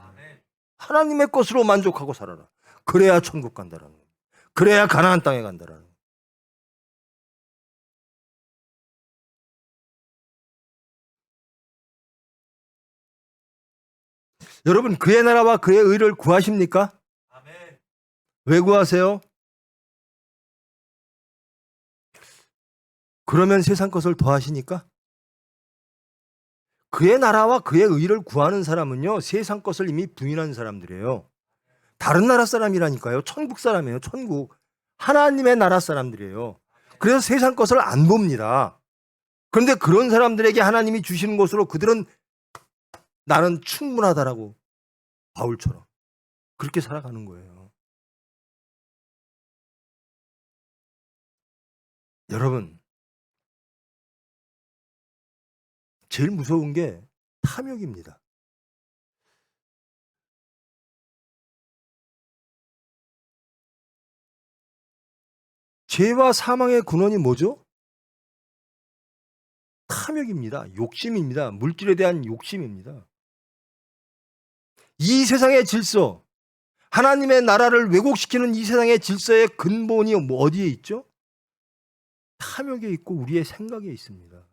하나님의 것으로 만족하고 살아라. 그래야 천국 간다라는 겁니다. 그래야 가나안 땅에 간다라는 겁니다. 여러분, 그의 나라와 그의 의를 구하십니까? 아멘. 왜 구하세요? 그러면 세상 것을 더하시니까? 그의 나라와 그의 의를 구하는 사람은요, 세상 것을 이미 부인한 사람들이에요. 다른 나라 사람이라니까요. 천국 사람이에요. 천국. 하나님의 나라 사람들이에요. 그래서 세상 것을 안 봅니다. 그런데 그런 사람들에게 하나님이 주시는 것으로 그들은 나는 충분하다라고, 바울처럼 그렇게 살아가는 거예요. 여러분, 제일 무서운 게 탐욕입니다. 죄와 사망의 근원이 뭐죠? 탐욕입니다. 욕심입니다. 물질에 대한 욕심입니다. 이 세상의 질서, 하나님의 나라를 왜곡시키는 이 세상의 질서의 근본이 어디에 있죠? 탐욕에 있고 우리의 생각에 있습니다.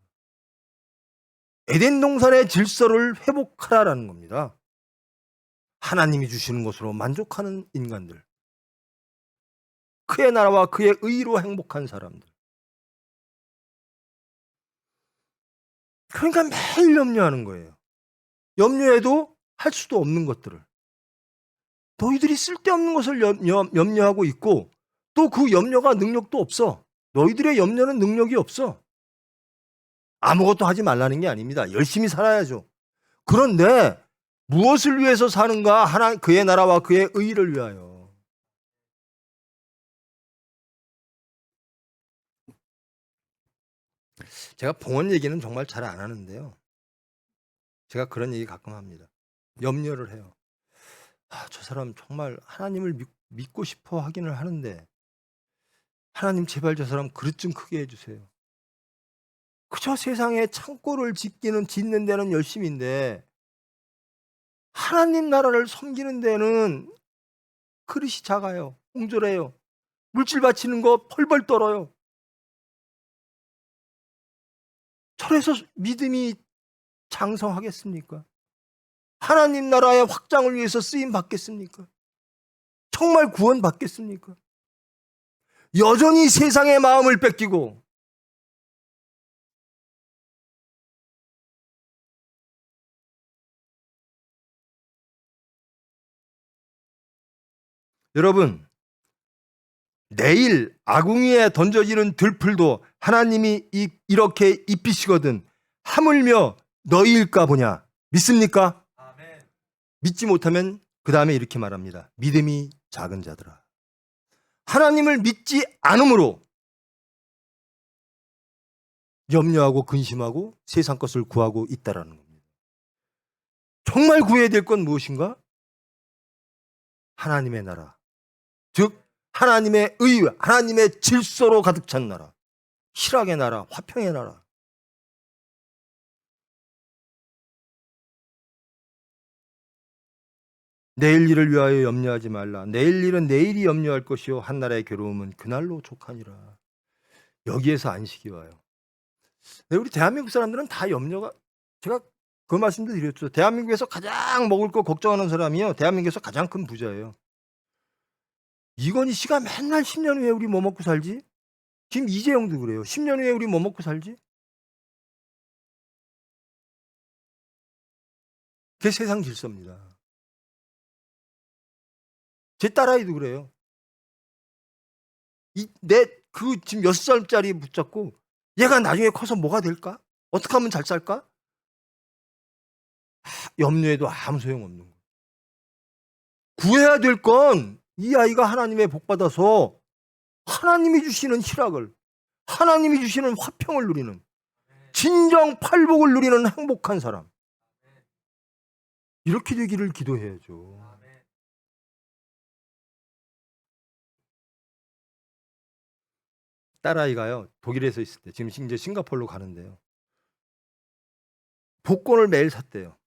에덴 동산의 질서를 회복하라라는 겁니다. 하나님이 주시는 것으로 만족하는 인간들, 그의 나라와 그의 의로 행복한 사람들. 그러니까 매일 염려하는 거예요. 염려해도 할 수도 없는 것들을. 너희들이 쓸데없는 것을 염려하고 있고, 또 그 염려가 능력도 없어. 너희들의 염려는 능력이 없어. 아무것도 하지 말라는 게 아닙니다. 열심히 살아야죠. 그런데 무엇을 위해서 사는가? 그의 나라와 그의 의를 위하여. 제가 봉헌 얘기는 정말 잘 안 하는데요. 제가 그런 얘기 가끔 합니다. 염려를 해요. 저 사람 정말 하나님을 믿고 싶어 하기는 하는데, 하나님 제발 저 사람 그릇 좀 크게 해주세요. 그저 세상에 창고를 짓는 데는 열심인데, 하나님 나라를 섬기는 데는 그릇이 작아요. 홍졸해요. 물질 바치는 거 펄펄 떨어요. 저래서 믿음이 장성하겠습니까? 하나님 나라의 확장을 위해서 쓰임 받겠습니까? 정말 구원 받겠습니까? 여전히 세상의 마음을 뺏기고, 여러분, 내일 아궁이에 던져지는 들풀도 하나님이 이렇게 입히시거든 하물며 너희일까 보냐. 믿습니까? 아멘. 믿지 못하면 그 다음에 이렇게 말합니다. 믿음이 작은 자들아. 하나님을 믿지 않으므로 염려하고 근심하고 세상 것을 구하고 있다라는 겁니다. 정말 구해야 될 건 무엇인가? 하나님의 나라. 즉 하나님의 의, 하나님의 질서로 가득 찬 나라. 희락의 나라, 화평의 나라. 내일 일을 위하여 염려하지 말라. 내일 일은 내일이 염려할 것이요 한나라의 괴로움은 그날로 족하니라. 여기에서 안식이 와요. 우리 대한민국 사람들은 다 염려가, 제가 그 말씀도 드렸죠. 대한민국에서 가장 먹을 거 걱정하는 사람이요, 대한민국에서 가장 큰 부자예요. 이건희 씨가 맨날 10년 후에 우리 뭐 먹고 살지? 지금 이재용도 그래요. 10년 후에 우리 뭐 먹고 살지? 그게 세상 질서입니다. 제 딸아이도 그래요. 지금 6살짜리 붙잡고 얘가 나중에 커서 뭐가 될까? 어떻게 하면 잘 살까? 염려해도 아무 소용없는 거예요. 구해야 될 건 이 아이가 하나님의 복 받아서 하나님이 주시는 희락을, 하나님이 주시는 화평을 누리는, 진정 팔복을 누리는 행복한 사람. 이렇게 되기를 기도해야죠. 딸아이가요, 독일에서 있을 때, 지금 이제 싱가포르로 가는데요, 복권을 매일 샀대요.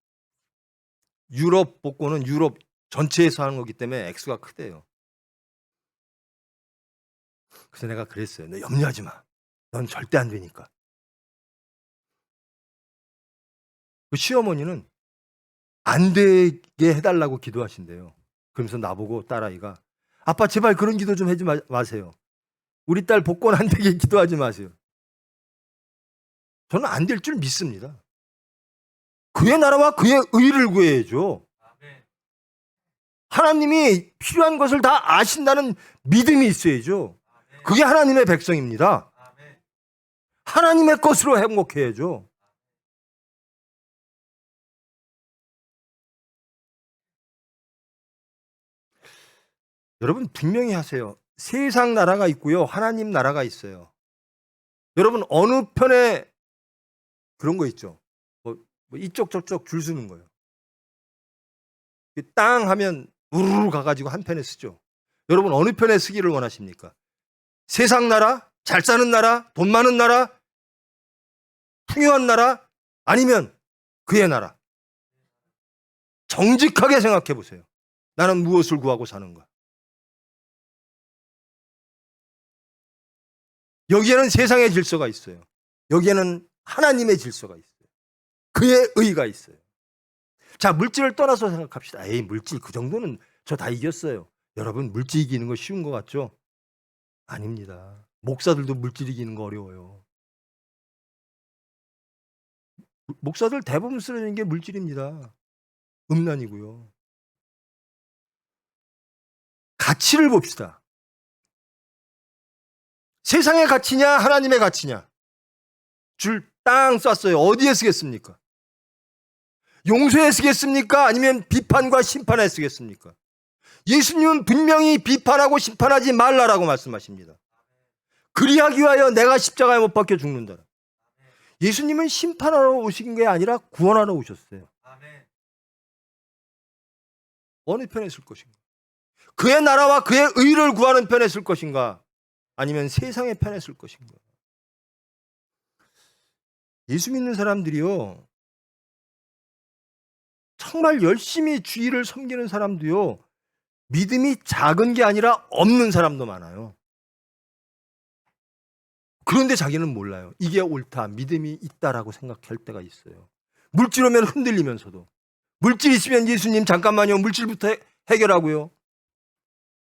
유럽 복권은 유럽 전체에서 하는 거기 때문에 액수가 크대요. 그래서 내가 그랬어요. 너 염려하지 마. 넌 절대 안 되니까. 그 시어머니는 안 되게 해달라고 기도하신대요. 그러면서 나보고 딸아이가 아빠 제발 그런 기도 좀 하지 마세요. 우리 딸 복권 안 되게 기도하지 마세요. 저는 안 될 줄 믿습니다. 그의 나라와 그의 의를 구해야죠. 하나님이 필요한 것을 다 아신다는 믿음이 있어야죠. 그게 하나님의 백성입니다. 하나님의 것으로 행복해야죠. 여러분 분명히 하세요. 세상 나라가 있고요. 하나님 나라가 있어요. 여러분 어느 편에 그런 거 있죠. 뭐 이쪽 저쪽 줄 서는 거예요. 땅 하면 우르르 가가지고 한 편에 쓰죠. 여러분 어느 편에 쓰기를 원하십니까? 세상 나라? 잘 사는 나라? 돈 많은 나라? 풍요한 나라? 아니면 그의 나라? 정직하게 생각해 보세요. 나는 무엇을 구하고 사는가? 여기에는 세상의 질서가 있어요. 여기에는 하나님의 질서가 있어요. 그의 의가 있어요. 자, 물질을 떠나서 생각합시다. 에이, 물질 그 정도는 저 다 이겼어요. 여러분, 물질 이기는 거 쉬운 거 같죠? 아닙니다. 목사들도 물질 이기는 거 어려워요. 목사들 대부분 쓰러지는 게 물질입니다. 음란이고요. 가치를 봅시다. 세상의 가치냐 하나님의 가치냐. 줄 땅 쐈어요. 어디에 쓰겠습니까? 용서에 쓰겠습니까? 아니면 비판과 심판에 쓰겠습니까? 예수님은 분명히 비판하고 심판하지 말라라고 말씀하십니다. 그리하기 위하여 내가 십자가에 못 박혀 죽는다. 예수님은 심판하러 오신 게 아니라 구원하러 오셨어요. 어느 편에 쓸 것인가? 그의 나라와 그의 의를 구하는 편에 쓸 것인가? 아니면 세상의 편에 쓸 것인가? 예수 믿는 사람들이요, 정말 열심히 주의를 섬기는 사람도요, 믿음이 작은 게 아니라 없는 사람도 많아요. 그런데 자기는 몰라요. 이게 옳다, 믿음이 있다라고 생각할 때가 있어요. 물질 오면 흔들리면서도. 물질 있으면 예수님 잠깐만요, 물질부터 해결하고요.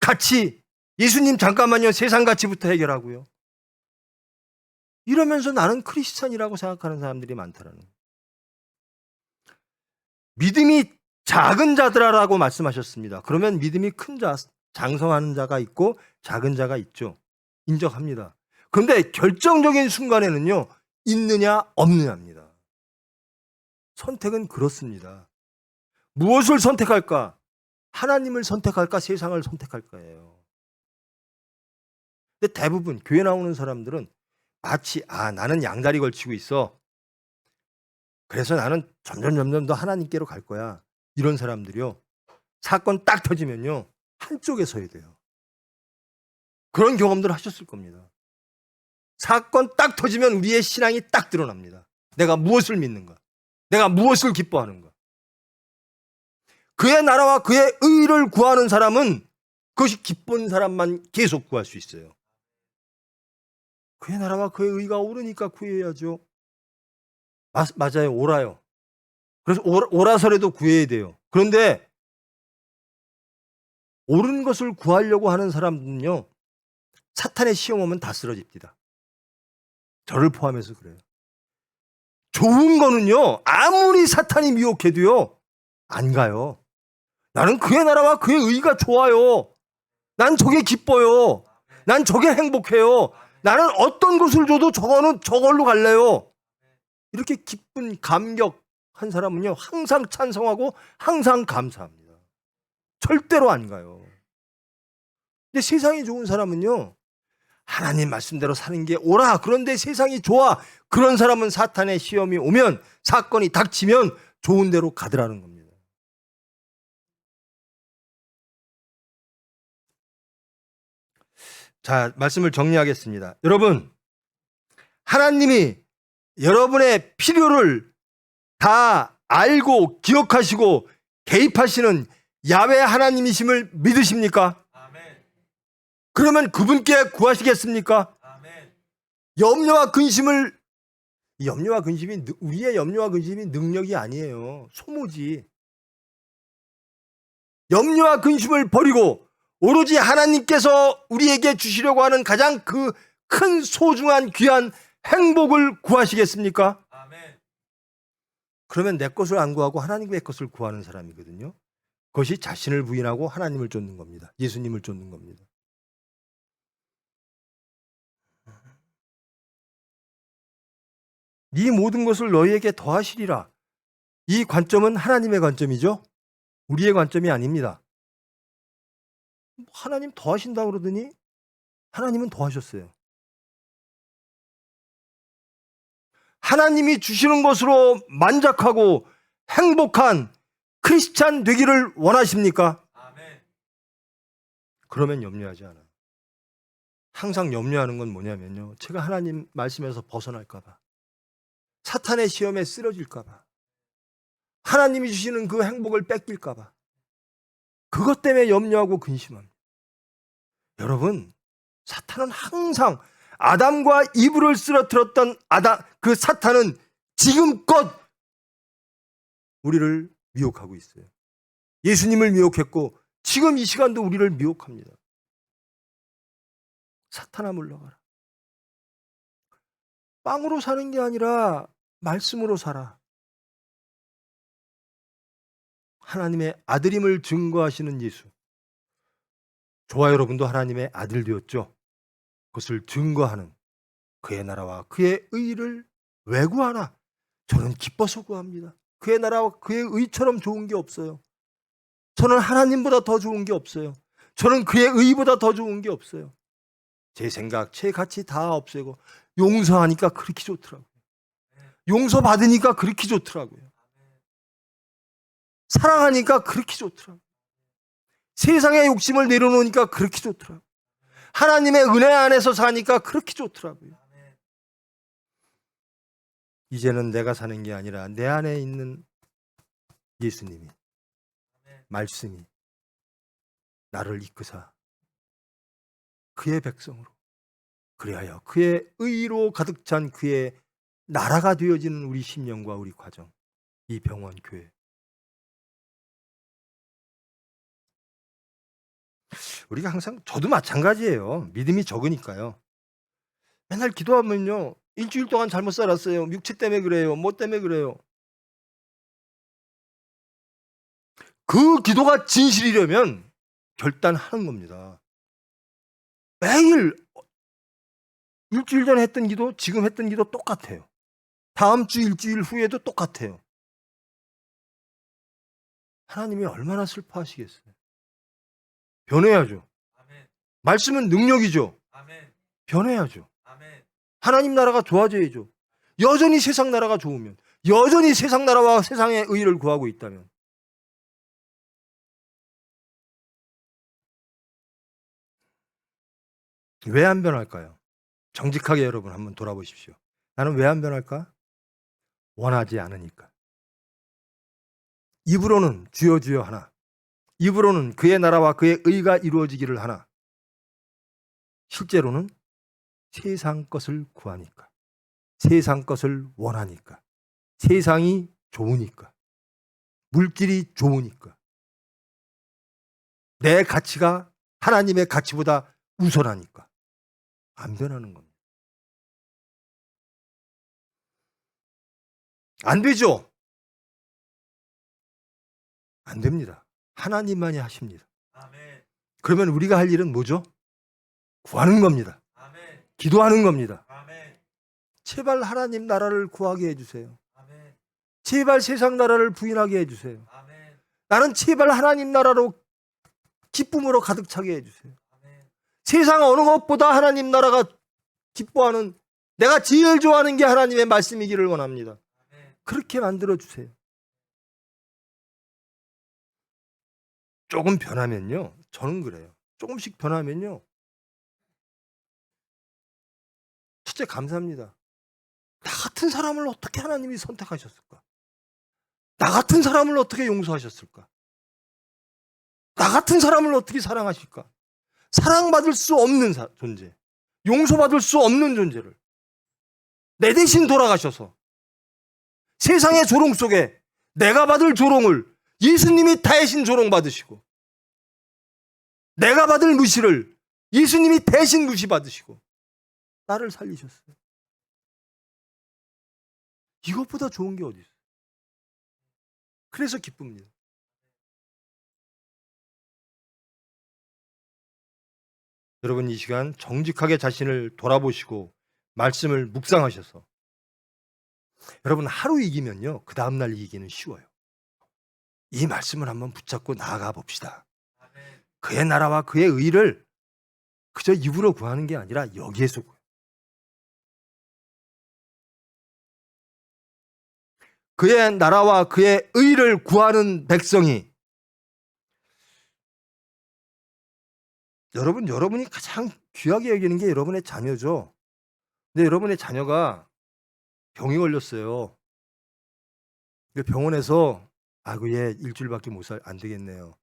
가치, 예수님 잠깐만요, 세상 가치부터 해결하고요. 이러면서 나는 크리스찬이라고 생각하는 사람들이 많다라는 거예요. 믿음이 작은 자들아라고 말씀하셨습니다. 그러면 믿음이 큰 자, 장성하는 자가 있고 작은 자가 있죠. 인정합니다. 그런데 결정적인 순간에는요, 있느냐 없느냐입니다. 선택은 그렇습니다. 무엇을 선택할까? 하나님을 선택할까? 세상을 선택할까예요. 근데 대부분 교회 나오는 사람들은 마치 나는 양다리 걸치고 있어. 그래서 나는 점점 더 하나님께로 갈 거야. 이런 사람들이요. 사건 딱 터지면요. 한쪽에 서야 돼요. 그런 경험들 하셨을 겁니다. 사건 딱 터지면 우리의 신앙이 딱 드러납니다. 내가 무엇을 믿는가? 내가 무엇을 기뻐하는가? 그의 나라와 그의 의를 구하는 사람은 그것이 기쁜 사람만 계속 구할 수 있어요. 그의 나라와 그의 의가 오르니까 구해야죠. 맞아요. 옳아요. 그래서 옳아서라도 구해야 돼요. 그런데 옳은 것을 구하려고 하는 사람은요, 사탄의 시험 오면 다 쓰러집니다. 저를 포함해서 그래요. 좋은 거는요, 아무리 사탄이 미혹해도요, 안 가요. 나는 그의 나라와 그의 의가 좋아요. 난 저게 기뻐요. 난 저게 행복해요. 나는 어떤 것을 줘도 저걸로 갈래요. 이렇게 기쁜 감격한 사람은요, 항상 찬성하고 항상 감사합니다. 절대로 안 가요. 근데 세상이 좋은 사람은요, 하나님 말씀대로 사는 게 옳아. 그런데 세상이 좋아. 그런 사람은 사탄의 시험이 오면, 사건이 닥치면 좋은 대로 가더라는 겁니다. 자, 말씀을 정리하겠습니다. 여러분, 하나님이 여러분의 필요를 다 알고 기억하시고 개입하시는 야훼 하나님이심을 믿으십니까? 아멘. 그러면 그분께 구하시겠습니까? 아멘. 염려와 근심이 우리의 염려와 근심이 능력이 아니에요. 소모지. 염려와 근심을 버리고 오로지 하나님께서 우리에게 주시려고 하는 가장 그 큰 소중한 귀한 행복을 구하시겠습니까? 아멘. 그러면 내 것을 안 구하고 하나님의 것을 구하는 사람이거든요. 그것이 자신을 부인하고 하나님을 쫓는 겁니다. 예수님을 쫓는 겁니다. 이 모든 것을 너희에게 더하시리라. 이 관점은 하나님의 관점이죠. 우리의 관점이 아닙니다. 하나님 더하신다고 그러더니 하나님은 더하셨어요. 하나님이 주시는 것으로 만족하고 행복한 크리스찬 되기를 원하십니까? 아멘. 그러면 염려하지 않아요. 항상 염려하는 건 뭐냐면요, 제가 하나님 말씀에서 벗어날까 봐, 사탄의 시험에 쓰러질까 봐, 하나님이 주시는 그 행복을 뺏길까 봐, 그것 때문에 염려하고 근심합니다. 여러분, 사탄은 항상 아담과 이브를 쓰러뜨렸던 그 사탄은 지금껏 우리를 미혹하고 있어요. 예수님을 미혹했고 지금 이 시간도 우리를 미혹합니다. 사탄아 물러가라. 빵으로 사는 게 아니라 말씀으로 살아. 하나님의 아들임을 증거하시는 예수. 저와 여러분도 하나님의 아들 되었죠. 그것을 증거하는 그의 나라와 그의 의를 왜 구하나? 저는 기뻐서 구합니다. 그의 나라와 그의 의처럼 좋은 게 없어요. 저는 하나님보다 더 좋은 게 없어요. 저는 그의 의보다 더 좋은 게 없어요. 제 생각, 제 가치 다 없애고 용서하니까 그렇게 좋더라고요. 용서받으니까 그렇게 좋더라고요. 사랑하니까 그렇게 좋더라고요. 세상의 욕심을 내려놓으니까 그렇게 좋더라고요. 하나님의 은혜 안에서 사니까 그렇게 좋더라고요. 이제는 내가 사는 게 아니라 내 안에 있는 예수님이, 말씀이 나를 이끄사 그의 백성으로, 그리하여 그의 의로 가득 찬 그의 나라가 되어지는 우리 심령과 우리 과정, 이 병원 교회. 우리가 항상, 저도 마찬가지예요. 믿음이 적으니까요. 맨날 기도하면요, 일주일 동안 잘못 살았어요. 육체 때문에 그래요. 뭐 때문에 그래요. 그 기도가 진실이려면 결단하는 겁니다. 매일 일주일 전에 했던 기도, 지금 했던 기도 똑같아요. 다음 주 일주일 후에도 똑같아요. 하나님이 얼마나 슬퍼하시겠어요. 변해야죠. 아멘. 말씀은 능력이죠. 아멘. 변해야죠. 아멘. 하나님 나라가 좋아져야죠. 여전히 세상 나라가 좋으면, 여전히 세상 나라와 세상의 의를 구하고 있다면, 왜 안 변할까요? 정직하게 여러분 한번 돌아보십시오. 나는 왜 안 변할까? 원하지 않으니까. 입으로는 주여 주여 하나, 입으로는 그의 나라와 그의 의가 이루어지기를 하나, 실제로는 세상 것을 구하니까, 세상 것을 원하니까, 세상이 좋으니까, 물질이 좋으니까, 내 가치가 하나님의 가치보다 우선하니까 안 변하는 겁니다. 안 되죠? 안 됩니다. 하나님만이 하십니다. 아멘. 그러면 우리가 할 일은 뭐죠? 구하는 겁니다. 아멘. 기도하는 겁니다. 아멘. 제발 하나님 나라를 구하게 해주세요. 아멘. 제발 세상 나라를 부인하게 해주세요. 아멘. 나는 제발 하나님 나라로 기쁨으로 가득 차게 해주세요. 아멘. 세상 어느 것보다 하나님 나라가 기뻐하는, 내가 제일 좋아하는 게 하나님의 말씀이기를 원합니다. 아멘. 그렇게 만들어주세요. 조금 변하면요, 저는 그래요. 조금씩 변하면요, 첫째 감사합니다. 나 같은 사람을 어떻게 하나님이 선택하셨을까? 나 같은 사람을 어떻게 용서하셨을까? 나 같은 사람을 어떻게 사랑하실까? 사랑받을 수 없는 존재, 용서받을 수 없는 존재를 내 대신 돌아가셔서 세상의 조롱 속에 내가 받을 조롱을 예수님이 대신 조롱 받으시고 내가 받을 무시를 예수님이 대신 무시받으시고 나를 살리셨어요. 이것보다 좋은 게 어디 있어요? 그래서 기쁩니다. 여러분, 이 시간 정직하게 자신을 돌아보시고 말씀을 묵상하셔서 여러분, 하루 이기면요 그 다음날 이기기는 쉬워요. 이 말씀을 한번 붙잡고 나아가 봅시다. 그의 나라와 그의 의를 그저 입으로 구하는 게 아니라 여기에서 구해요. 그의 나라와 그의 의를 구하는 백성이, 여러분이 가장 귀하게 여기는 게 여러분의 자녀죠. 근데 여러분의 자녀가 병이 걸렸어요. 병원에서 아이고 얘 일주일밖에 안 되겠네요.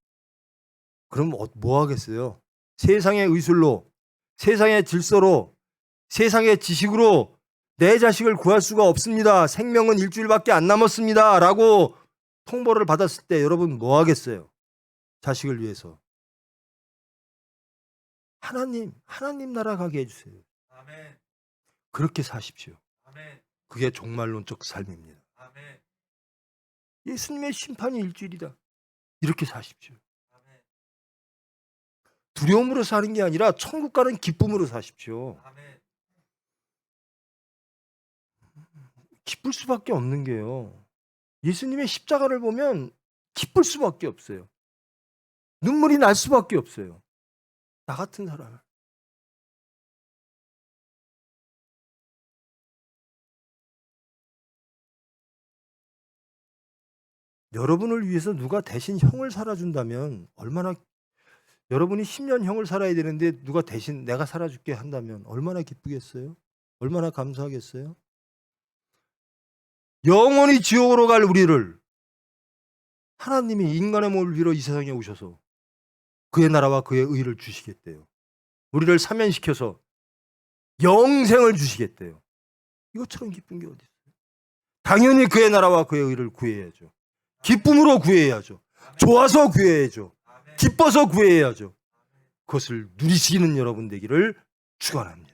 그럼 뭐 하겠어요? 세상의 의술로, 세상의 질서로, 세상의 지식으로 내 자식을 구할 수가 없습니다. 생명은 일주일밖에 안 남았습니다. 라고 통보를 받았을 때 여러분 뭐 하겠어요? 자식을 위해서. 하나님 나라 가게 해주세요. 아멘. 그렇게 사십시오. 아멘. 그게 종말론적 삶입니다. 아멘. 예수님의 심판이 일주일이다. 이렇게 사십시오. 아멘. 두려움으로 사는 게 아니라 천국 가는 기쁨으로 사십시오. 아멘. 기쁠 수밖에 없는 게요. 예수님의 십자가를 보면 기쁠 수밖에 없어요. 눈물이 날 수밖에 없어요. 나 같은 사람. 여러분을 위해서 누가 대신 형을 살아준다면 얼마나, 여러분이 10년 형을 살아야 되는데 누가 대신 내가 살아줄게 한다면 얼마나 기쁘겠어요? 얼마나 감사하겠어요? 영원히 지옥으로 갈 우리를 하나님이 인간의 몸을 빌어 이 세상에 오셔서 그의 나라와 그의 의를 주시겠대요. 우리를 사면시켜서 영생을 주시겠대요. 이것처럼 기쁜 게 어디 있어요? 당연히 그의 나라와 그의 의를 구해야죠. 기쁨으로 구해야죠. 좋아서 구해야죠. 기뻐서 구해야죠. 그것을 누리시는 여러분 되기를 축원합니다.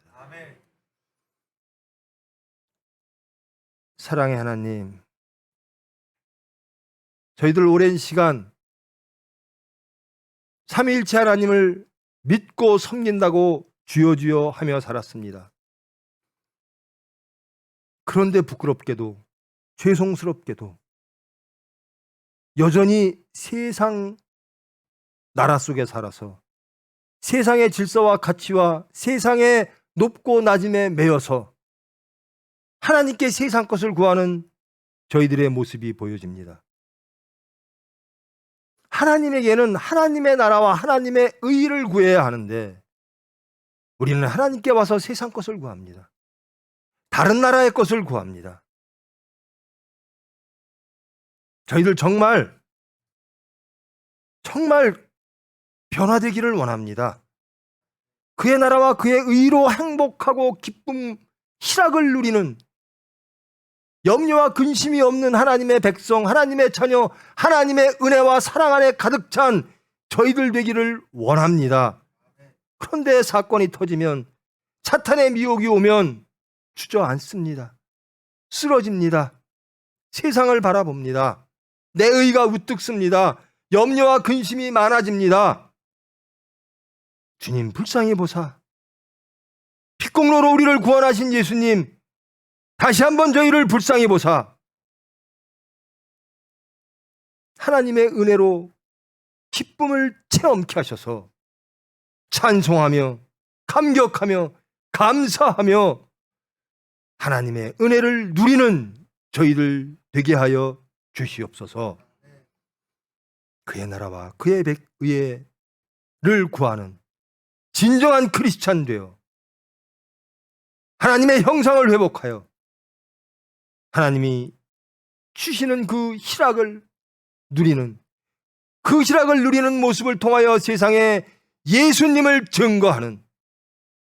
사랑의 하나님, 저희들 오랜 시간 삼위일체 하나님을 믿고 섬긴다고 주여 주여 하며 살았습니다. 그런데 부끄럽게도 죄송스럽게도 여전히 세상 나라 속에 살아서 세상의 질서와 가치와 세상의 높고 낮음에 매여서 하나님께 세상 것을 구하는 저희들의 모습이 보여집니다. 하나님에게는 하나님의 나라와 하나님의 의를 구해야 하는데 우리는 하나님께 와서 세상 것을 구합니다. 다른 나라의 것을 구합니다. 저희들 정말 변화되기를 원합니다. 그의 나라와 그의 의로 행복하고 기쁨, 희락을 누리는 염려와 근심이 없는 하나님의 백성, 하나님의 자녀, 하나님의 은혜와 사랑 안에 가득 찬 저희들 되기를 원합니다. 그런데 사건이 터지면, 사탄의 미혹이 오면 주저앉습니다. 쓰러집니다. 세상을 바라봅니다. 내 의가 우뚝 섭니다. 염려와 근심이 많아집니다. 주님 불쌍히 보사. 핏공로로 우리를 구원하신 예수님, 다시 한번 저희를 불쌍히 보사. 하나님의 은혜로 기쁨을 체험케 하셔서 찬송하며 감격하며 감사하며 하나님의 은혜를 누리는 저희들 되게 하여 주시옵소서. 그의 나라와 그의 의를 구하는 진정한 크리스찬 되어 하나님의 형상을 회복하여 하나님이 주시는 그 희락을 누리는, 그 희락을 누리는 모습을 통하여 세상에 예수님을 증거하는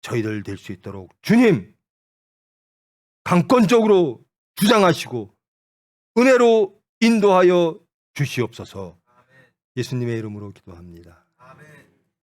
저희들 될 수 있도록 주님 강권적으로 주장하시고 은혜로 인도하여 주시옵소서. 예수님의 이름으로 기도합니다. 아멘.